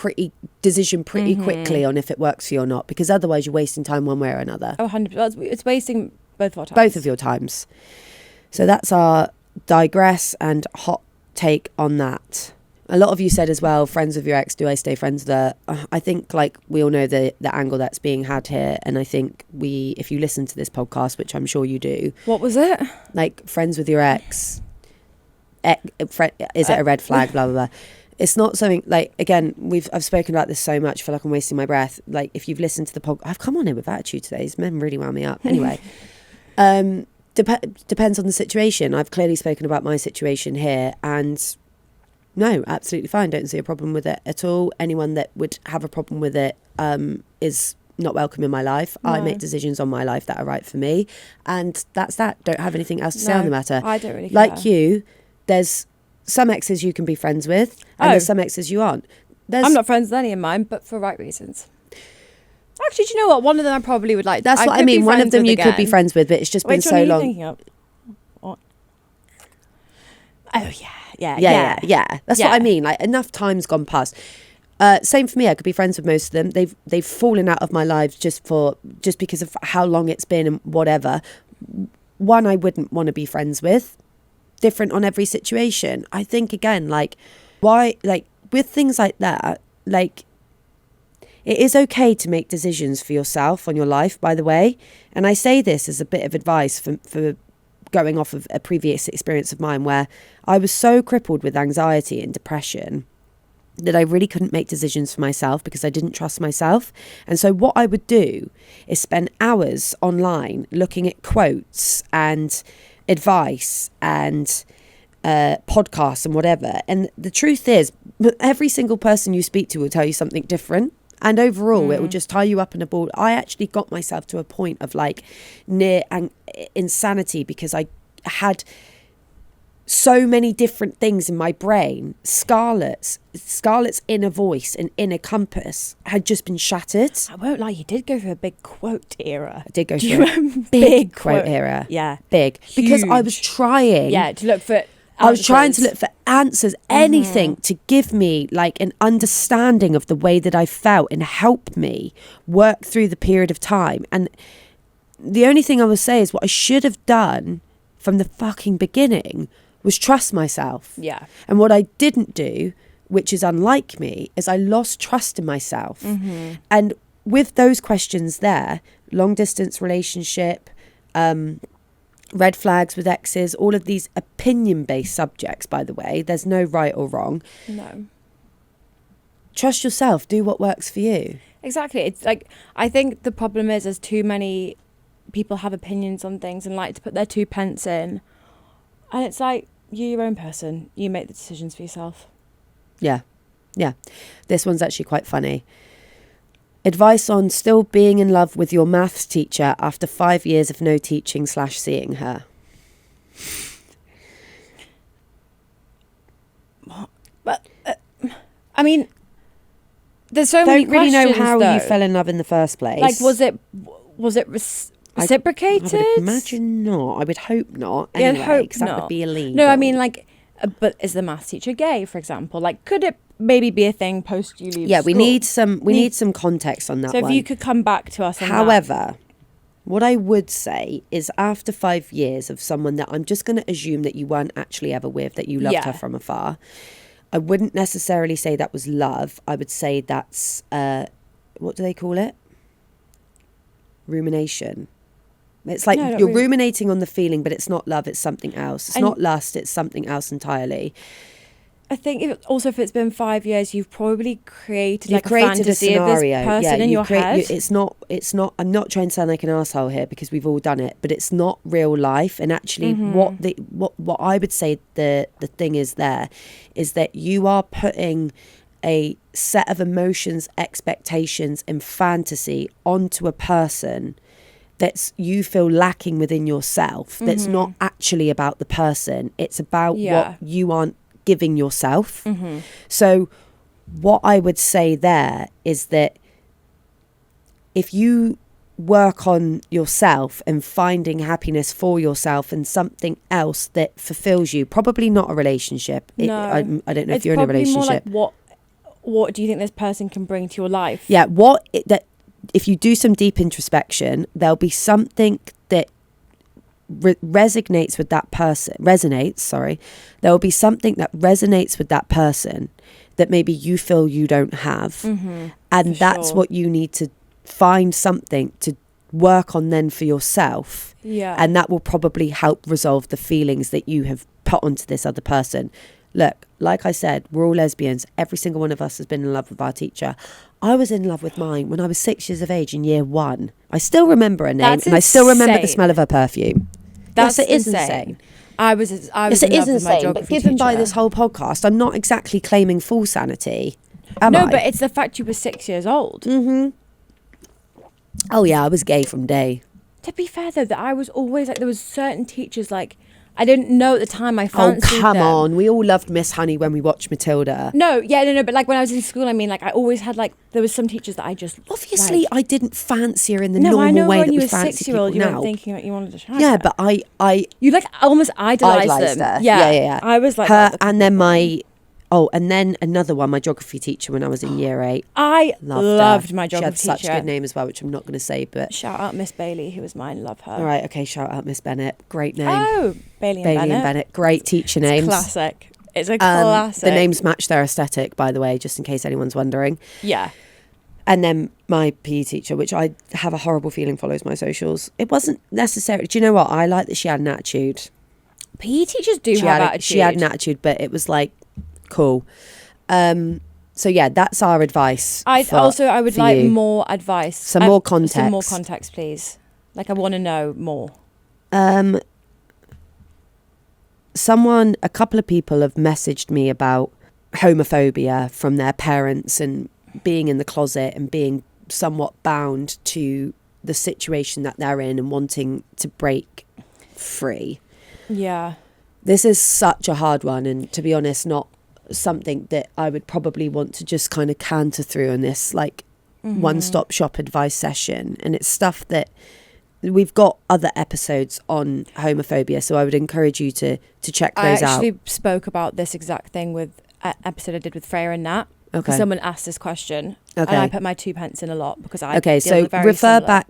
decision pretty quickly on if it works for you or not, because otherwise you're wasting time one way or another. Oh, 100%. It's wasting both of our times. Both of your times. So that's our digress and hot take on that. A lot of you said as well, friends with your ex, do I stay friends with her? I think like we all know the angle that's being had here. And I think if you listen to this podcast, which I'm sure you do. What was it? Like friends with your ex. Is it a red flag, blah blah blah. It's not something like, again, I've spoken about this so much, I feel like I'm wasting my breath. Like if you've listened to the podcast, I've come on here with attitude today, these men really wound me up. Anyway, depends on the situation. I've clearly spoken about my situation here, and no, absolutely fine, don't see a problem with it at all. Anyone that would have a problem with it is not welcome in my life. No. I make decisions on my life that are right for me, and that's that. Don't have anything else to say on the matter. I don't really care. Like you, there's some exes you can be friends with, and there's some exes you aren't. I'm not friends with any of mine, but for right reasons. Actually, do you know what? One of them I probably would like. That's what I mean. One of them you could be friends with, but it's just been so long. Thinking of? What? Oh yeah. That's what I mean. Like enough time's gone past. Same for me. I could be friends with most of them. They've fallen out of my life just because of how long it's been and whatever. One I wouldn't want to be friends with. Different on every situation. I think again, like why, like with things like that, like It is okay to make decisions for yourself on your life, by the way. And I say this as a bit of advice for going off of a previous experience of mine where I was so crippled with anxiety and depression that I really couldn't make decisions for myself because I didn't trust myself. And so what I would do is spend hours online looking at quotes and advice and podcasts and whatever. And the truth is, every single person you speak to will tell you something different. And overall, it will just tie you up in a ball. I actually got myself to a point of like near insanity because I had so many different things in my brain. Scarlett's inner voice and inner compass had just been shattered. I won't lie, you did go through a big quote era. I did go through a big quote era. Yeah. Big. Because I was trying. Yeah, to look for answers. I was trying to look for answers, anything to give me like an understanding of the way that I felt and help me work through the period of time. And the only thing I will say is what I should have done from the fucking beginning was trust myself. Yeah. And what I didn't do, which is unlike me, is I lost trust in myself. And with those questions there, long distance relationship, red flags with exes, all of these opinion-based subjects, by the way, there's no right or wrong. No. Trust yourself. Do what works for you. Exactly. It's like, I think the problem is there's too many people have opinions on things and like to put their 2 pence in. And it's like, you're your own person. You make the decisions for yourself. Yeah. Yeah. This one's actually quite funny. Advice on still being in love with your maths teacher after 5 years of no teaching / seeing her. But, I mean, there's so many questions. Don't really know how though. you fell in love in the first place. Like, was it reciprocated? I would imagine not. I would hope not. Yeah, anyway, I'd hope because that not. would be illegal. No, I mean, like, but is the maths teacher gay, for example? Like, could it maybe be a thing post you leave Yeah, school? we need some context on that one. So if you could come back to us on However, what I would say is after 5 years of someone that I'm just going to assume that you weren't actually ever with, that you loved her from afar, I wouldn't necessarily say that was love. I would say that's, what do they call it? Rumination. It's like you're ruminating on the feeling, but it's not love, it's something else. It's not lust, it's something else entirely. I think if it's been 5 years, you've probably created a fantasy of this person in your head. It's not, I'm not trying to sound like an asshole here because we've all done it, but it's not real life. And actually what I would say the thing is there is that you are putting a set of emotions, expectations and fantasy onto a person that's you feel lacking within yourself. That's not actually about the person. It's about what you aren't giving yourself. So what I would say there is that if you work on yourself and finding happiness for yourself and something else that fulfills you, probably not a relationship. No. I don't know if you're in a relationship. More like what do you think this person can bring to your life? Yeah, if you do some deep introspection, there'll be something that resonates with that person. There will be something that resonates with that person that maybe you feel you don't have. And that's what you need to find something to work on then for yourself. Yeah. And that will probably help resolve the feelings that you have put onto this other person. Look, like I said, we're all lesbians. Every single one of us has been in love with our teacher. I was in love with mine when I was 6 years of age in year 1. I still remember her name and I still remember the smell of her perfume. That's yes, it is insane. I was yes, in it love is with my insane. geography But given teacher. by this whole podcast, I'm not exactly claiming full sanity. Am I? No, but it's the fact you were 6 years old. Oh yeah, I was gay from day. To be fair though, that I was always like, there was certain teachers like I didn't know at the time I fancied them. Oh, come on. We all loved Miss Honey when we watched Matilda. No, but like when I was in school, I mean, like I always had like, there was some teachers that I just obviously liked. I didn't fancy her in the I normal know way when that you we were fancy 6-year-old, people you now. weren't thinking that you wanted to shag Yeah, her. but I you like almost idolized them. her. Yeah. I was like her, and then and then another one, my geography teacher when I was in year 8. I loved my geography teacher. She had such a good name as well, which I'm not going to say, but shout out Miss Bailey, who was mine. Love her. All right, okay, shout out Miss Bennett. Great name. Oh, Bailey and Bennett. Great teacher names. Classic. It's a classic. The names match their aesthetic, by the way, just in case anyone's wondering. Yeah. And then my PE teacher, which I have a horrible feeling follows my socials. It wasn't necessarily... Do you know what? I like that she had an attitude. PE teachers do have attitude. She had an attitude, but it was like, cool. So yeah, that's our advice. I would like you. more advice. Some more context. Some more context, please. Like, I want to know more. A couple of people have messaged me about homophobia from their parents and being in the closet and being somewhat bound to the situation that they're in and wanting to break free. Yeah. This is such a hard one, and to be honest, not something that I would probably want to just kind of canter through in this like one-stop shop advice session. And it's stuff that we've got other episodes on homophobia, so I would encourage you to check those out. I actually spoke about this exact thing with an episode I did with Freya and Nat. Okay. Someone asked this question, and I put my 2 pence in a lot because I refer back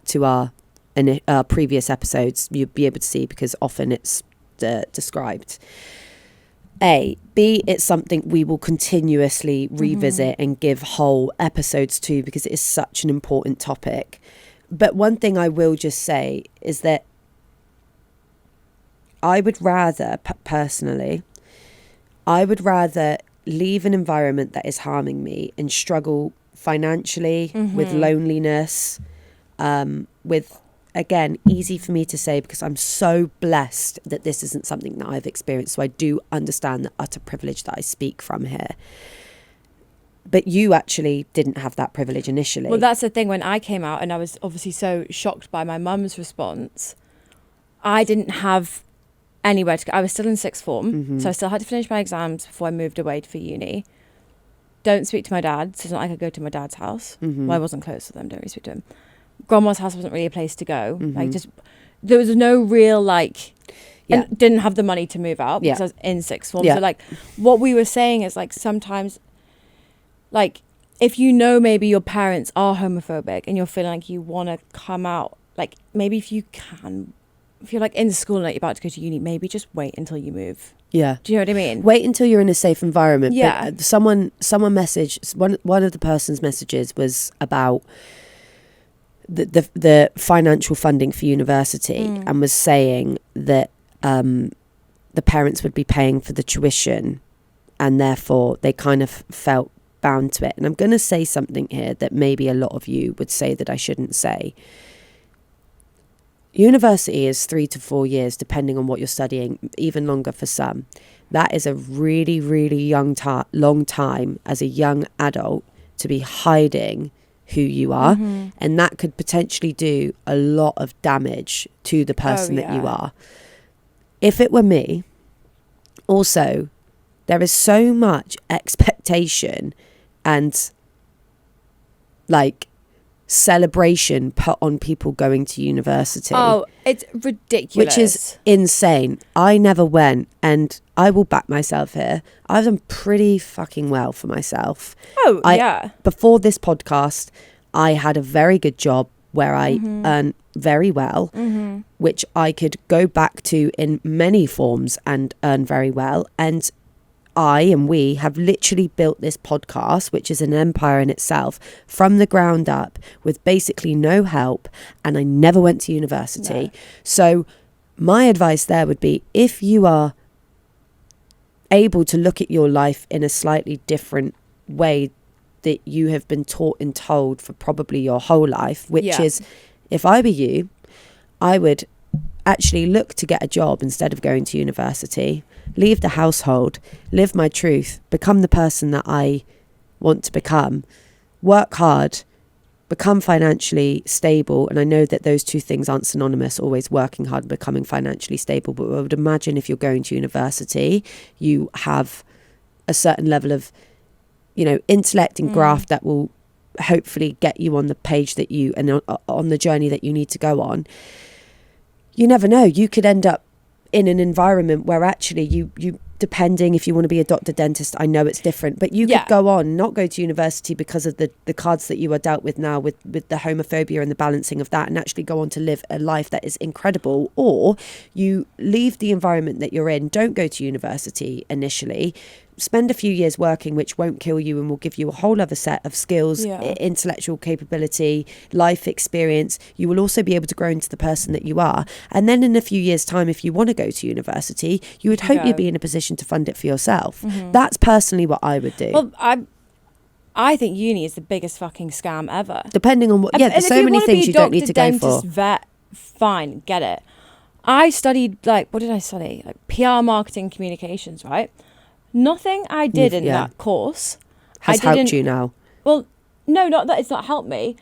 to our previous episodes. You'll be able to see, because often it's described. B, it's something we will continuously revisit and give whole episodes to, because it is such an important topic. But one thing I will just say is that I would rather, personally, leave an environment that is harming me and struggle financially, with loneliness, with, again, easy for me to say because I'm so blessed that this isn't something that I've experienced. So I do understand the utter privilege that I speak from here. But you actually didn't have that privilege initially. Well, that's the thing. When I came out and I was obviously so shocked by my mum's response, I didn't have anywhere to go. I was still in sixth form, so I still had to finish my exams before I moved away for uni. Don't speak to my dad, so it's not like I could go to my dad's house. Well, I wasn't close to them, don't really speak to him. Grandma's house wasn't really a place to go. Like, just, there was no real, like, and didn't have the money to move out because I was in sixth form. So, like, what we were saying is, like, sometimes, like, if you know maybe your parents are homophobic and you're feeling like you want to come out, like, maybe if you can, if you're, like, in school and like, you're about to go to uni, maybe just wait until you move. Yeah. Do you know what I mean? Wait until you're in a safe environment. Yeah. But someone messaged, one of the person's messages was about the financial funding for university, and was saying that the parents would be paying for the tuition, and therefore they kind of felt bound to it. And I'm going to say something here that maybe a lot of you would say that I shouldn't say. University is 3 to 4 years, depending on what you're studying, even longer for some. That is a really, really long time as a young adult to be hiding who you are. And that could potentially do a lot of damage to the person that you are. If it were me, also, there is so much expectation and, like, celebration put on people going to university. Oh, it's ridiculous. Which is insane. I never went, and I will back myself here. I've done pretty fucking well for myself. Before this podcast, I had a very good job where I earn very well, which I could go back to in many forms and earn very well. And we have literally built this podcast, which is an empire in itself, from the ground up with basically no help. And I never went to university. No. So my advice there would be, if you are able to look at your life in a slightly different way that you have been taught and told for probably your whole life, which is, if I were you, I would actually look to get a job instead of going to university, leave the household, live my truth, become the person that I want to become, work hard, become financially stable. And I know that those two things aren't synonymous, always working hard and becoming financially stable, but I would imagine if you're going to university, you have a certain level of, you know, intellect and graft that will hopefully get you on the page that you, and on the journey that you need to go on. You never know. You could end up in an environment where actually you depending if you want to be a doctor, dentist, I know it's different, but you could go on, not go to university because of the cards that you are dealt with now with the homophobia and the balancing of that, and actually go on to live a life that is incredible. Or you leave the environment that you're in, don't go to university initially, spend a few years working, which won't kill you and will give you a whole other set of skills, intellectual capability, life experience. You will also be able to grow into the person that you are. And then in a few years' time, if you want to go to university, you would hope you'd be in a position to fund it for yourself. That's personally what I would do. Well, I think uni is the biggest fucking scam ever. Depending on what, there's so many things you don't need to go for. Vet, fine, get it. I studied, like, what did I study? Like PR, marketing, communications, right? Nothing I did in that course has helped you now. Well, no, not that it's not helped me,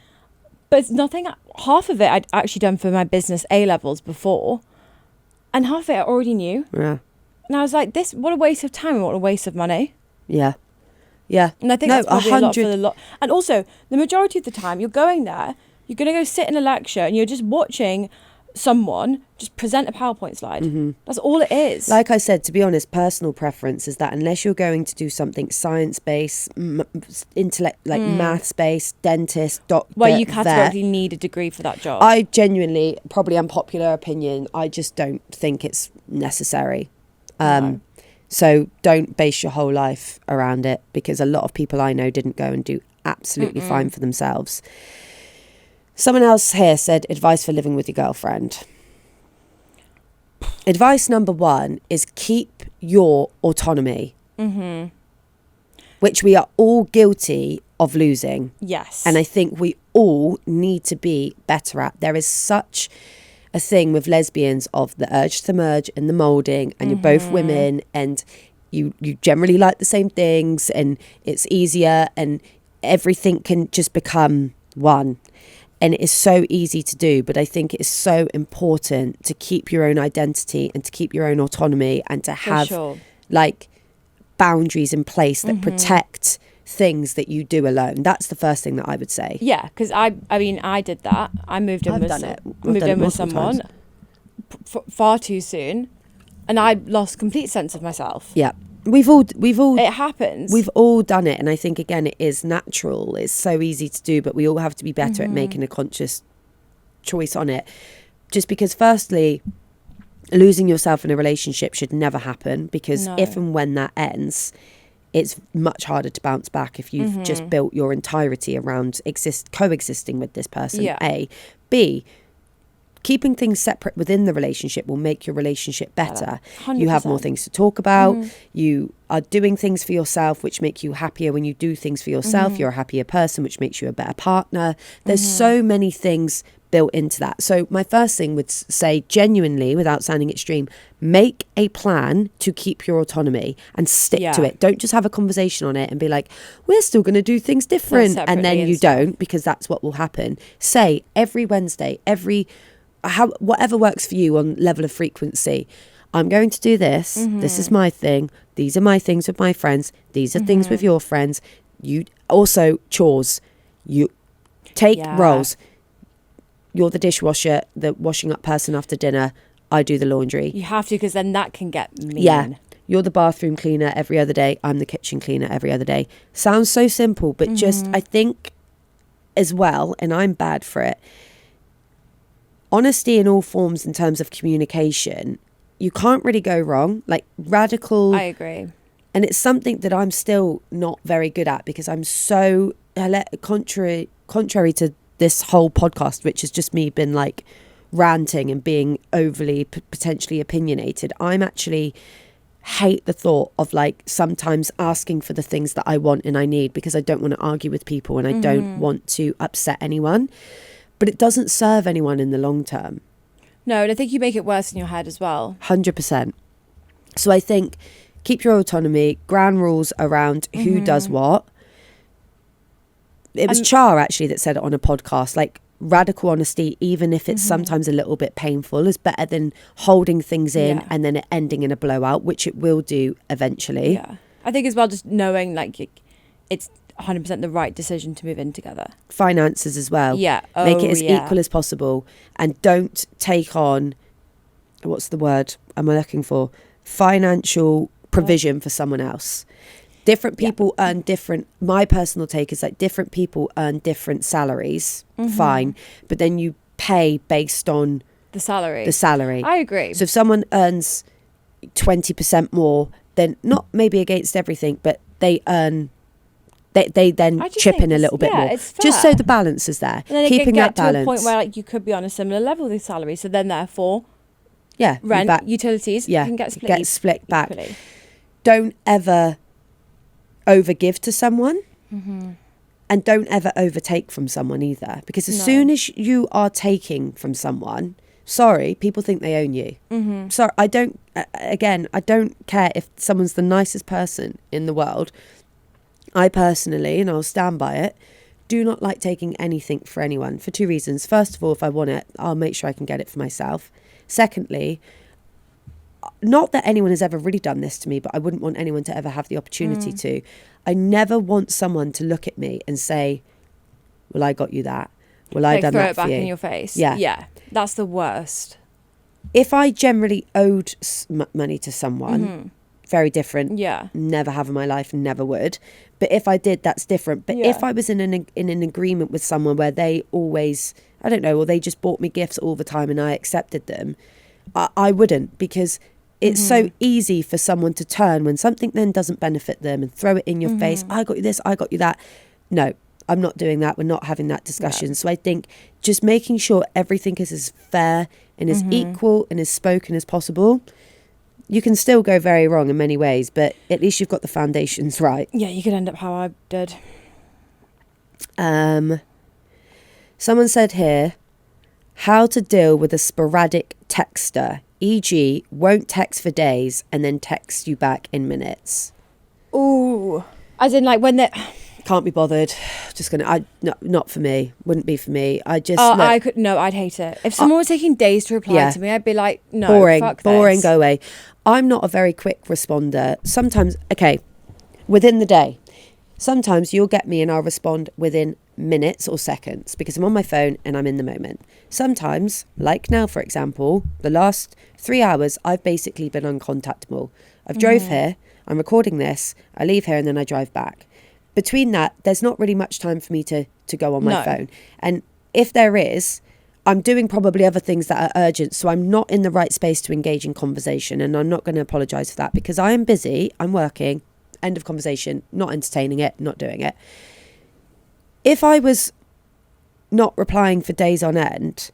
but it's nothing. Half of it I'd actually done for my business A-levels before, and half of it I already knew. Yeah. And I was like, what a waste of time and what a waste of money. Yeah. Yeah. And I think that's probably 100. A lot. And also, the majority of the time, you're going there, you're going to go sit in a lecture, and you're just watching someone just present a PowerPoint slide. That's all it is. Like I said, to be honest, personal preference is that unless you're going to do something science-based, intellect, like maths-based, dentist, doctor, well, you categorically need a degree for that job. I genuinely, probably unpopular opinion, I just don't think it's necessary. No. So don't base your whole life around it, because a lot of people I know didn't go and do absolutely fine for themselves. Someone else here said advice for living with your girlfriend. Advice number 1 is keep your autonomy, which we are all guilty of losing. Yes. And I think we all need to be better at. There is such a thing with lesbians of the urge to merge and the moulding, and you're both women and you generally like the same things, and it's easier and everything can just become one. And it is so easy to do, but I think it is so important to keep your own identity and to keep your own autonomy and to have like boundaries in place that protect things that you do alone. That's the first thing that I would say. Yeah, because I mean, I did that. I moved in with someone far too soon, and I lost complete sense of myself. Yeah. We've all it happens. We've all done it, and I think again it is natural. It's so easy to do, but we all have to be better at making a conscious choice on it. Just because firstly, losing yourself in a relationship should never happen, because if and when that ends, it's much harder to bounce back if you've just built your entirety around coexisting with this person. A. B, keeping things separate within the relationship will make your relationship better. 100%. You have more things to talk about. You are doing things for yourself, which make you happier. When you do things for yourself, you're a happier person, which makes you a better partner. There's so many things built into that. So my first thing would say, genuinely, without sounding extreme, make a plan to keep your autonomy and stick to it. Don't just have a conversation on it and be like, we're still going to do things different, and then you don't, because that's what will happen. Say every Wednesday, whatever works for you on level of frequency, I'm going to do this. This is my thing. These are my things with my friends. These are things with your friends. You also chores. You take roles. You're the dishwasher, the washing up person after dinner. I do the laundry. You have to, because then that can get mean. Yeah. You're the bathroom cleaner every other day. I'm the kitchen cleaner every other day. Sounds so simple, but just, I think as well, and I'm bad for it, honesty in all forms in terms of communication, you can't really go wrong. Like radical. I agree. And it's something that I'm still not very good at, because I'm so contrary to this whole podcast, which has just me been like ranting and being overly potentially opinionated. I'm actually hate the thought of like sometimes asking for the things that I want and I need, because I don't want to argue with people and I don't want to upset anyone. But it doesn't serve anyone in the long term. No, and I think you make it worse in your head as well. 100%. So I think keep your autonomy, ground rules around who does what. It was Char actually that said it on a podcast, like radical honesty, even if it's sometimes a little bit painful, is better than holding things in and then it ending in a blowout, which it will do eventually. Yeah. I think as well, just knowing like it's 100% the right decision to move in together. Finances as well. Yeah. Make it as equal as possible, and don't take on, what's the word am I looking for? Financial provision for someone else. Different people earn different, my personal take is like different people earn different salaries, fine, but then you pay based on the salary. I agree. So if someone earns 20% more, then not maybe against everything, but they earn. They then chip in a little bit more, just so the balance is there. And then keeping get that balance to a point where like you could be on a similar level with salary, so then therefore, yeah, rent, utilities, you can get split back. Equally. Don't ever overgive to someone, and don't ever overtake from someone either, because as soon as you are taking from someone, sorry, people think they own you. So I don't care if someone's the nicest person in the world. I personally, and I'll stand by it, do not like taking anything for anyone for two reasons. First of all, if I want it, I'll make sure I can get it for myself. Secondly, not that anyone has ever really done this to me, but I wouldn't want anyone to ever have the opportunity to. I never want someone to look at me and say, well, I got you that. Well, I done that for you. Throw it back in your face. Yeah. Yeah. That's the worst. If I generally owed money to someone, very different. Yeah. Never have in my life, never would. But if I did, that's different. But if I was in an agreement with someone where they always, I don't know, or they just bought me gifts all the time and I accepted them, I wouldn't, because it's so easy for someone to turn when something then doesn't benefit them and throw it in your face. I got you this, I got you that. No, I'm not doing that. We're not having that discussion. So I think just making sure everything is as fair and as equal and as spoken as possible. You can still go very wrong in many ways, but at least you've got the foundations right. Yeah, you could end up how I did. Someone said here, how to deal with a sporadic texter, e.g. won't text for days and then text you back in minutes. Ooh. As in like when they... Can't be bothered. Just gonna. Not for me. Wouldn't be for me. I just. I could. No, I'd hate it. If someone was taking days to reply to me, I'd be like, no, boring, fuck boring. this. Go away. I'm not a very quick responder. Sometimes, within the day. Sometimes you'll get me and I'll respond within minutes or seconds because I'm on my phone and I'm in the moment. Sometimes, like now, for example, the last 3 hours, I've basically been uncontactable. I've drove here. I'm recording this. I leave here and then I drive back. Between that, there's not really much time for me to go on my phone. And if there is, I'm doing probably other things that are urgent. So I'm not in the right space to engage in conversation. And I'm not going to apologise for that because I am busy. I'm working. End of conversation. Not entertaining it. Not doing it. If I was not replying for days on end,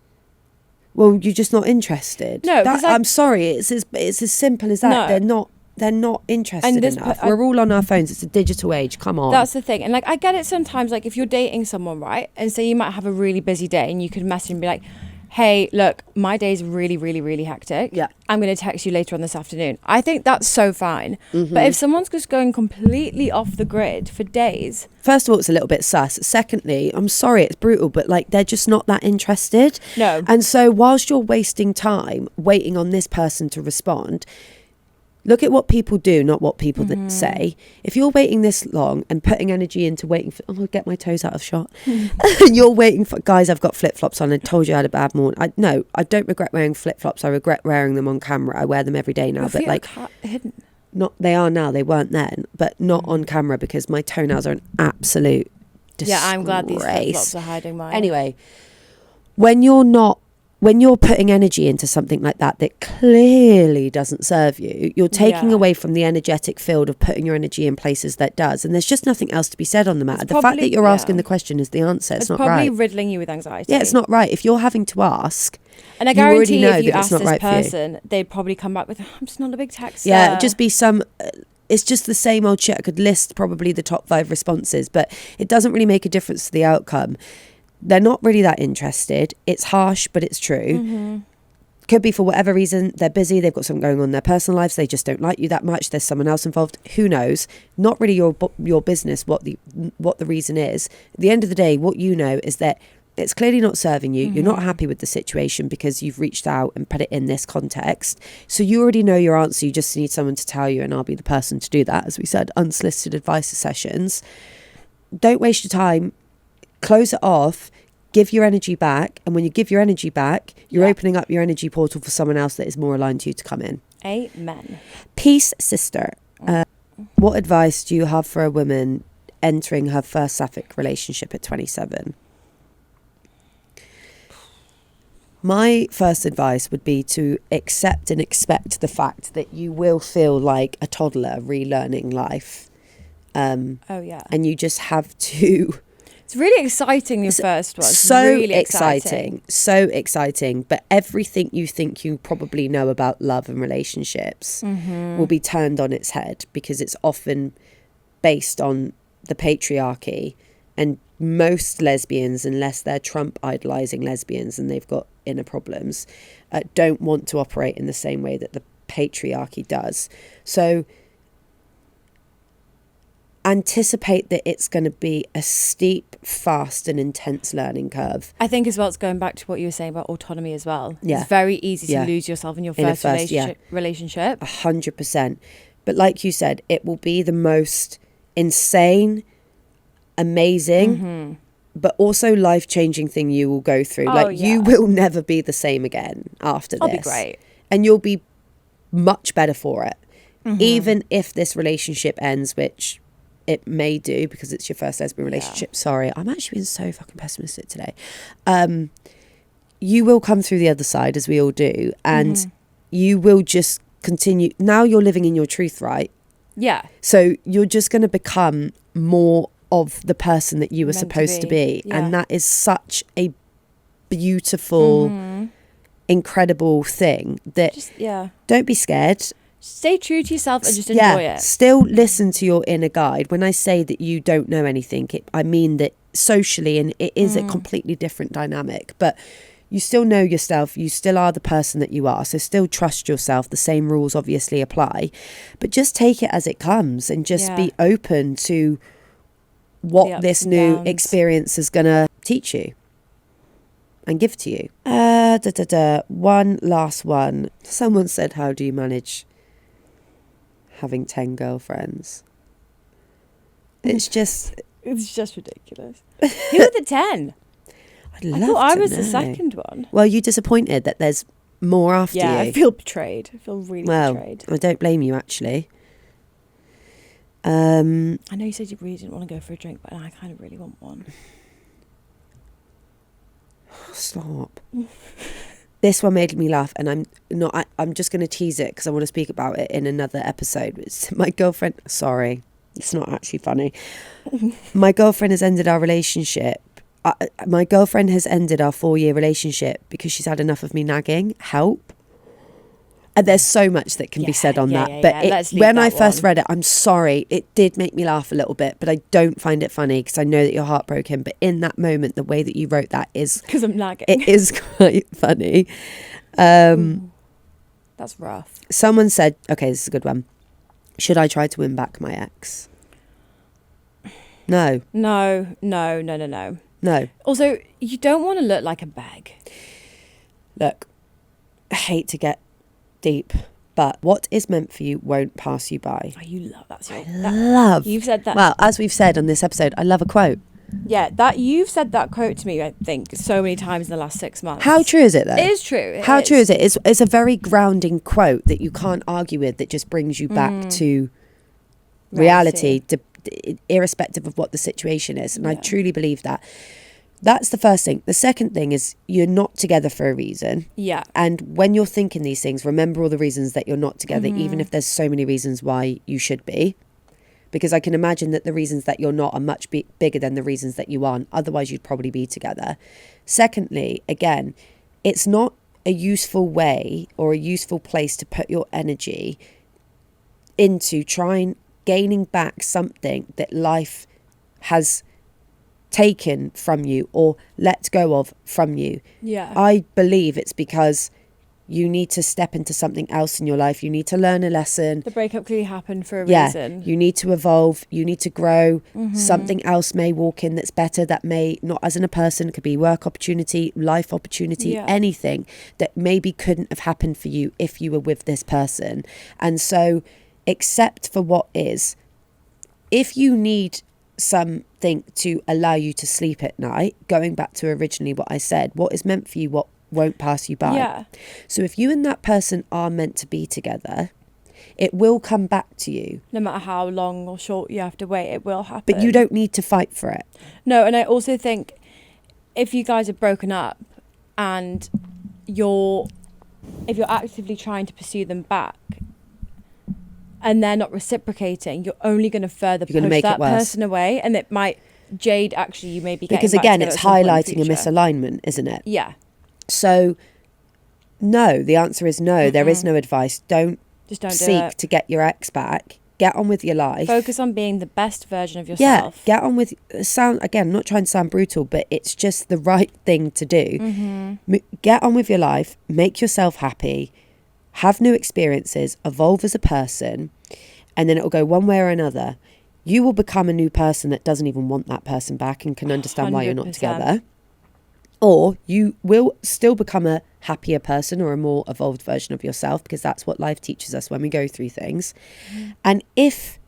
well, you're just not interested. No, I'm sorry. It's as simple as that. No. They're not interested enough. We're all on our phones. It's a digital age. Come on. That's the thing. And like, I get it sometimes, like if you're dating someone, right? And say you might have a really busy day and you could message and be like, hey, look, my day's really, really, really hectic. Yeah. I'm going to text you later on this afternoon. I think that's so fine. But if someone's just going completely off the grid for days. First of all, it's a little bit sus. Secondly, I'm sorry, it's brutal, but like they're just not that interested. No. And so whilst you're wasting time waiting on this person to respond, look at what people do, not what people say. If you're waiting this long and putting energy into waiting for, I'll get my toes out of shot. You're waiting for, guys, I've got flip-flops on. I told you I had a bad morning. I don't regret wearing flip-flops. I regret wearing them on camera. I wear them every day now. Your but feet like, hidden. not they are now. They weren't then, but not on camera because my toenails are an absolute disgrace. Yeah, I'm glad these flip-flops are hiding mine. Anyway, when you're putting energy into something like that clearly doesn't serve you, you're taking away from the energetic field of putting your energy in places that does. And there's just nothing else to be said on the matter. The fact that you're asking the question is the answer. It's not right. It's probably riddling you with anxiety. Yeah, it's not right. If you're having to ask, and I guarantee if you ask this right person, they'd probably come back with, I'm just not a big texter. Yeah, it'd just be it's just the same old shit. I could list probably the top 5 responses, but it doesn't really make a difference to the outcome. They're not really that interested. It's harsh, but it's true. Could be for whatever reason. They're busy. They've got something going on in their personal lives. They just don't like you that much. There's someone else involved. Who knows? Not really your business what the reason is. At the end of the day, what you know is that it's clearly not serving you. You're not happy with the situation because you've reached out and put it in this context. So you already know your answer. You just need someone to tell you, and I'll be the person to do that. As we said, unsolicited advice sessions. Don't waste your time. Close it off, give your energy back, and when you give your energy back, you're opening up your energy portal for someone else that is more aligned to you to come in. Amen. Peace, sister. What advice do you have for a woman entering her first sapphic relationship at 27? My first advice would be to accept and expect the fact that you will feel like a toddler relearning life. And you just have to... It's really exciting, your first one. So really exciting. So exciting. But everything you think you probably know about love and relationships will be turned on its head, because it's often based on the patriarchy. And most lesbians, unless they're Trump idolizing lesbians and they've got inner problems, don't want to operate in the same way that the patriarchy does. So anticipate that it's going to be a steep, fast and intense learning curve. I think as well, it's going back to what you were saying about autonomy as well. Yeah. It's very easy to lose yourself in your first relationship. 100%. But like you said, it will be the most insane, amazing, but also life-changing thing you will go through. You will never be the same again after this. That'll be great. And you'll be much better for it. Even if this relationship ends, which it may do because it's your first lesbian relationship. Sorry, I'm actually being so fucking pessimistic today. You will come through the other side, as we all do, and you will just continue. Now you're living in your truth, right? Yeah. So you're just going to become more of the person that you were supposed to be. Yeah. And that is such a beautiful, incredible thing that don't be scared. Stay true to yourself and just enjoy it. Still listen to your inner guide. When I say that you don't know anything, I mean that socially, and it is a completely different dynamic, but you still know yourself. You still are the person that you are. So still trust yourself. The same rules obviously apply, but just take it as it comes and just be open to what this new experience is going to teach you and give to you. One last one. Someone said, how do you manage having 10 girlfriends? It's just ridiculous. Who are the 10? I thought I was the second one. Well, you're disappointed that there's more after you. Yeah, I feel betrayed. I feel really betrayed. I don't blame you, actually. I know you said you really didn't want to go for a drink, but I kind of really want one. Stop. This one made me laugh, and I'm just going to tease it because I want to speak about it in another episode. It's my girlfriend. Sorry, it's not actually funny. My girlfriend has ended our relationship. My girlfriend has ended our 4-year relationship because she's had enough of me nagging. Help. And there's so much that can be said on that. But when I first read it, I'm sorry, it did make me laugh a little bit, but I don't find it funny because I know that you're heartbroken. But in that moment, the way that you wrote that is... Because I'm nagging. It is quite funny. That's rough. Someone said, okay, this is a good one. Should I try to win back my ex? No. No. Also, you don't want to look like a bag. Look, I hate to get deep, but what is meant for you won't pass you by. Oh, you love that. You've said that. Well, as we've said on this episode, I love a quote. Yeah, you've said that quote to me, I think, so many times in the last 6 months. How true is it, though? It is true. How true is it? It's a very grounding quote that you can't argue with, that just brings you back to reality, irrespective of what the situation is. And I truly believe that. That's the first thing. The second thing is you're not together for a reason. Yeah. And when you're thinking these things, remember all the reasons that you're not together, even if there's so many reasons why you should be. Because I can imagine that the reasons that you're not are much bigger than the reasons that you aren't. Otherwise, you'd probably be together. Secondly, again, it's not a useful way or a useful place to put your energy into gaining back something that life has taken from you or let go of from you. Yeah. I believe it's because you need to step into something else in your life. You need to learn a lesson. The breakup clearly happened for a reason. You need to evolve. You need to grow. Something else may walk in that's better, that may, not as in a person, it could be work opportunity, life opportunity, anything that maybe couldn't have happened for you if you were with this person. And so accept for what is. If you need something to allow you to sleep at night, going back to originally what I said, what is meant for you, what won't pass you by. Yeah. So if you and that person are meant to be together, it will come back to you. No matter how long or short you have to wait, it will happen. But you don't need to fight for it. No, and I also think if you guys are broken up and if you're actively trying to pursue them back and they're not reciprocating, you're only going to further push that person away, and it might jade actually you may be getting because again it's highlighting a misalignment, isn't it? Yeah. So no, the answer is no. There is no advice. Don't seek to get your ex back. Get on with your life. Focus on being the best version of yourself. Yeah, get on with again, I'm not trying to sound brutal, but it's just the right thing to do. Get on with your life, make yourself happy, have new experiences, evolve as a person, and then it'll go one way or another. You will become a new person that doesn't even want that person back and can understand why you're not 100%. together. Or you will still become a happier person or a more evolved version of yourself, because that's what life teaches us when we go through things. And if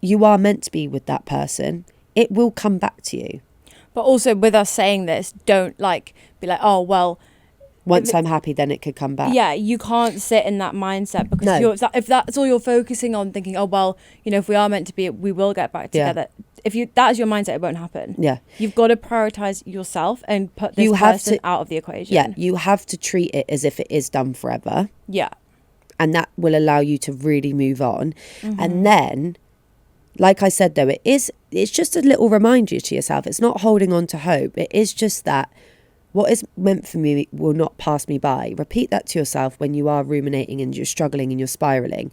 you are meant to be with that person, it will come back to you. But also with us saying this, don't be like, oh, well, once I'm happy, then it could come back. Yeah, you can't sit in that mindset, because if that's all you're focusing on, thinking, oh, well, if we are meant to be, we will get back together. If that is your mindset, it won't happen. Yeah. You've got to prioritize yourself and put this person out of the equation. Yeah, you have to treat it as if it is done forever. Yeah. And that will allow you to really move on. And then, like I said, though, it's just a little reminder to yourself. It's not holding on to hope. It is just that what is meant for me will not pass me by. Repeat that to yourself when you are ruminating and you're struggling and you're spiraling.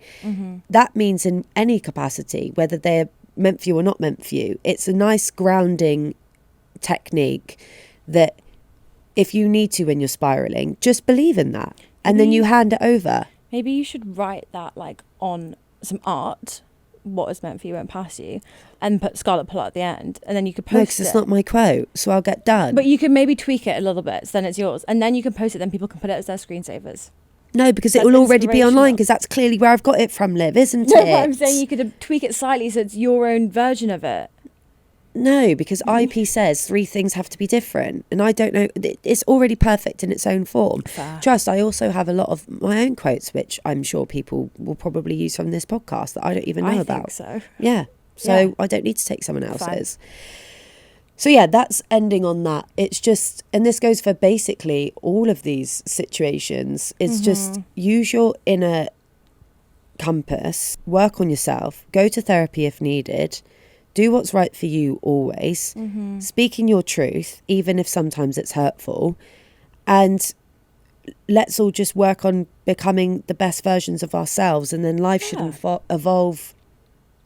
That means in any capacity, whether they're meant for you or not meant for you, it's a nice grounding technique that if you need to when you're spiraling, just believe in that. And then you hand it over. Maybe you should write that on some art, what is meant for you won't pass you, and put Scarlett pull out at the end, and then you could post it. No, because it's not my quote, so I'll get done. But you can maybe tweak it a little bit, so then it's yours, and then you can post it, then people can put it as their screensavers. No, because it will already be online, because that's clearly where I've got it from, Liv, isn't it? No, but I'm saying you could tweak it slightly so it's your own version of it. No, because IP says 3 things have to be different, and I don't know. It's already perfect in its own form. Fair. Trust, I also have a lot of my own quotes, which I'm sure people will probably use from this podcast that I don't even know about. I think so. Yeah. So I don't need to take someone else's. So yeah, that's ending on that. It's just, and this goes for basically all of these situations, it's just use your inner compass, work on yourself, go to therapy if needed, do what's right for you always, speaking your truth, even if sometimes it's hurtful, and let's all just work on becoming the best versions of ourselves, and then life should evolve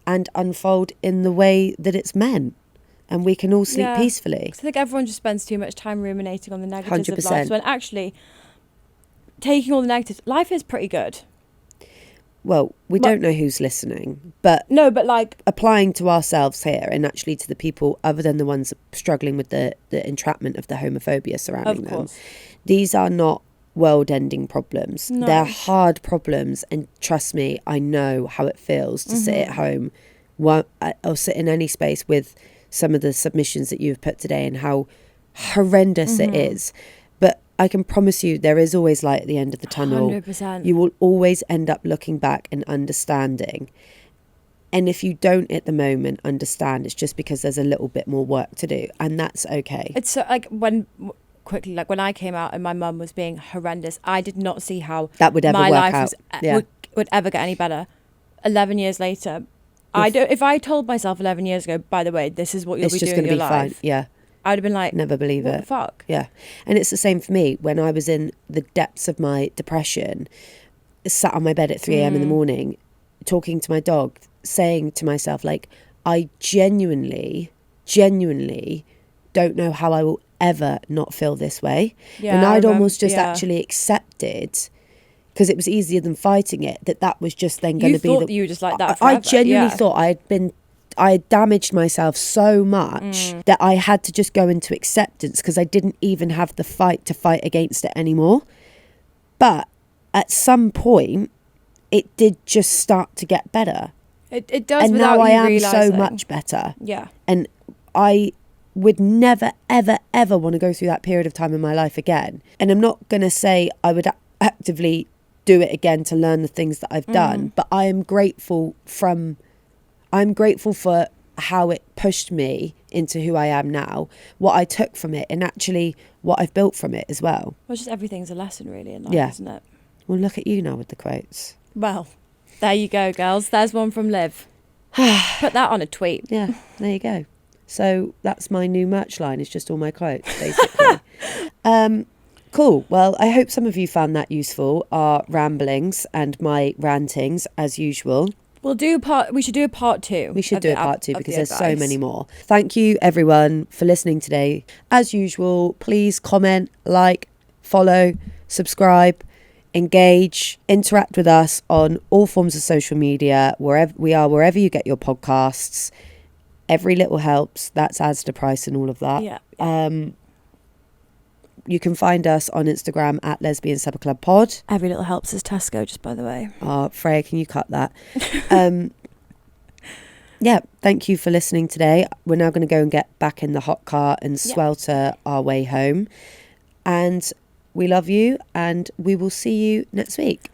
and unfold in the way that it's meant. And we can all sleep peacefully. I think everyone just spends too much time ruminating on the negatives 100%. of life. When actually, taking all the negatives, life is pretty good. Well, we don't know who's listening, but applying to ourselves here, and actually to the people other than the ones struggling with the entrapment of the homophobia surrounding them. These are not world-ending problems. No. They're hard problems, and trust me, I know how it feels to sit at home or sit in any space with some of the submissions that you've put today and how horrendous it is. But I can promise you there is always light at the end of the tunnel. 100%. You will always end up looking back and understanding. And if you don't at the moment understand, it's just because there's a little bit more work to do, and that's okay. It's so, when I came out and my mum was being horrendous, I did not see how that would ever my work life out. would ever get any better. 11 years later, if I told myself 11 years ago, by the way, this is what you'll be doing in your life, fine. Yeah, I'd have been like, never believe what it. The fuck? Yeah. And it's the same for me. When I was in the depths of my depression, sat on my bed at 3 a.m. in the morning, talking to my dog, saying to myself, I genuinely don't know how I will ever not feel this way. Yeah, and I'd almost just actually accepted, because it was easier than fighting it, that was just then going to be you were just like that forever. I genuinely thought I had damaged myself so much that I had to just go into acceptance, because I didn't even have the fight to fight against it anymore. But at some point, it did just start to get better. It does, and without now I am realising. so much better. Yeah. And I would never, ever, ever want to go through that period of time in my life again. And I'm not going to say I would actively do it again to learn the things that I've done, but I'm grateful for how it pushed me into who I am now, what I took from it, and actually what I've built from it as well. Well, just everything's a lesson really in life, isn't it? Well, look at you now with the quotes. Well, there you go, girls. There's one from Liv. Put that on a tweet. Yeah, there you go. So that's my new merch line. It's just all my quotes, basically. Cool. Well, I hope some of you found that useful, our ramblings and my rantings, as usual. We should do a part 2. We should do a part 2 because there's so many more. Thank you, everyone, for listening today. As usual, please comment, like, follow, subscribe, engage, interact with us on all forms of social media, wherever you get your podcasts. Every little helps. That's Asda price and all of that. Yeah. You can find us on Instagram at Lesbian Supper Club Pod. Every little helps is Tesco, just by the way. Oh, Freya, can you cut that? Yeah, thank you for listening today. We're now going to go and get back in the hot car and swelter our way home. And we love you, and we will see you next week.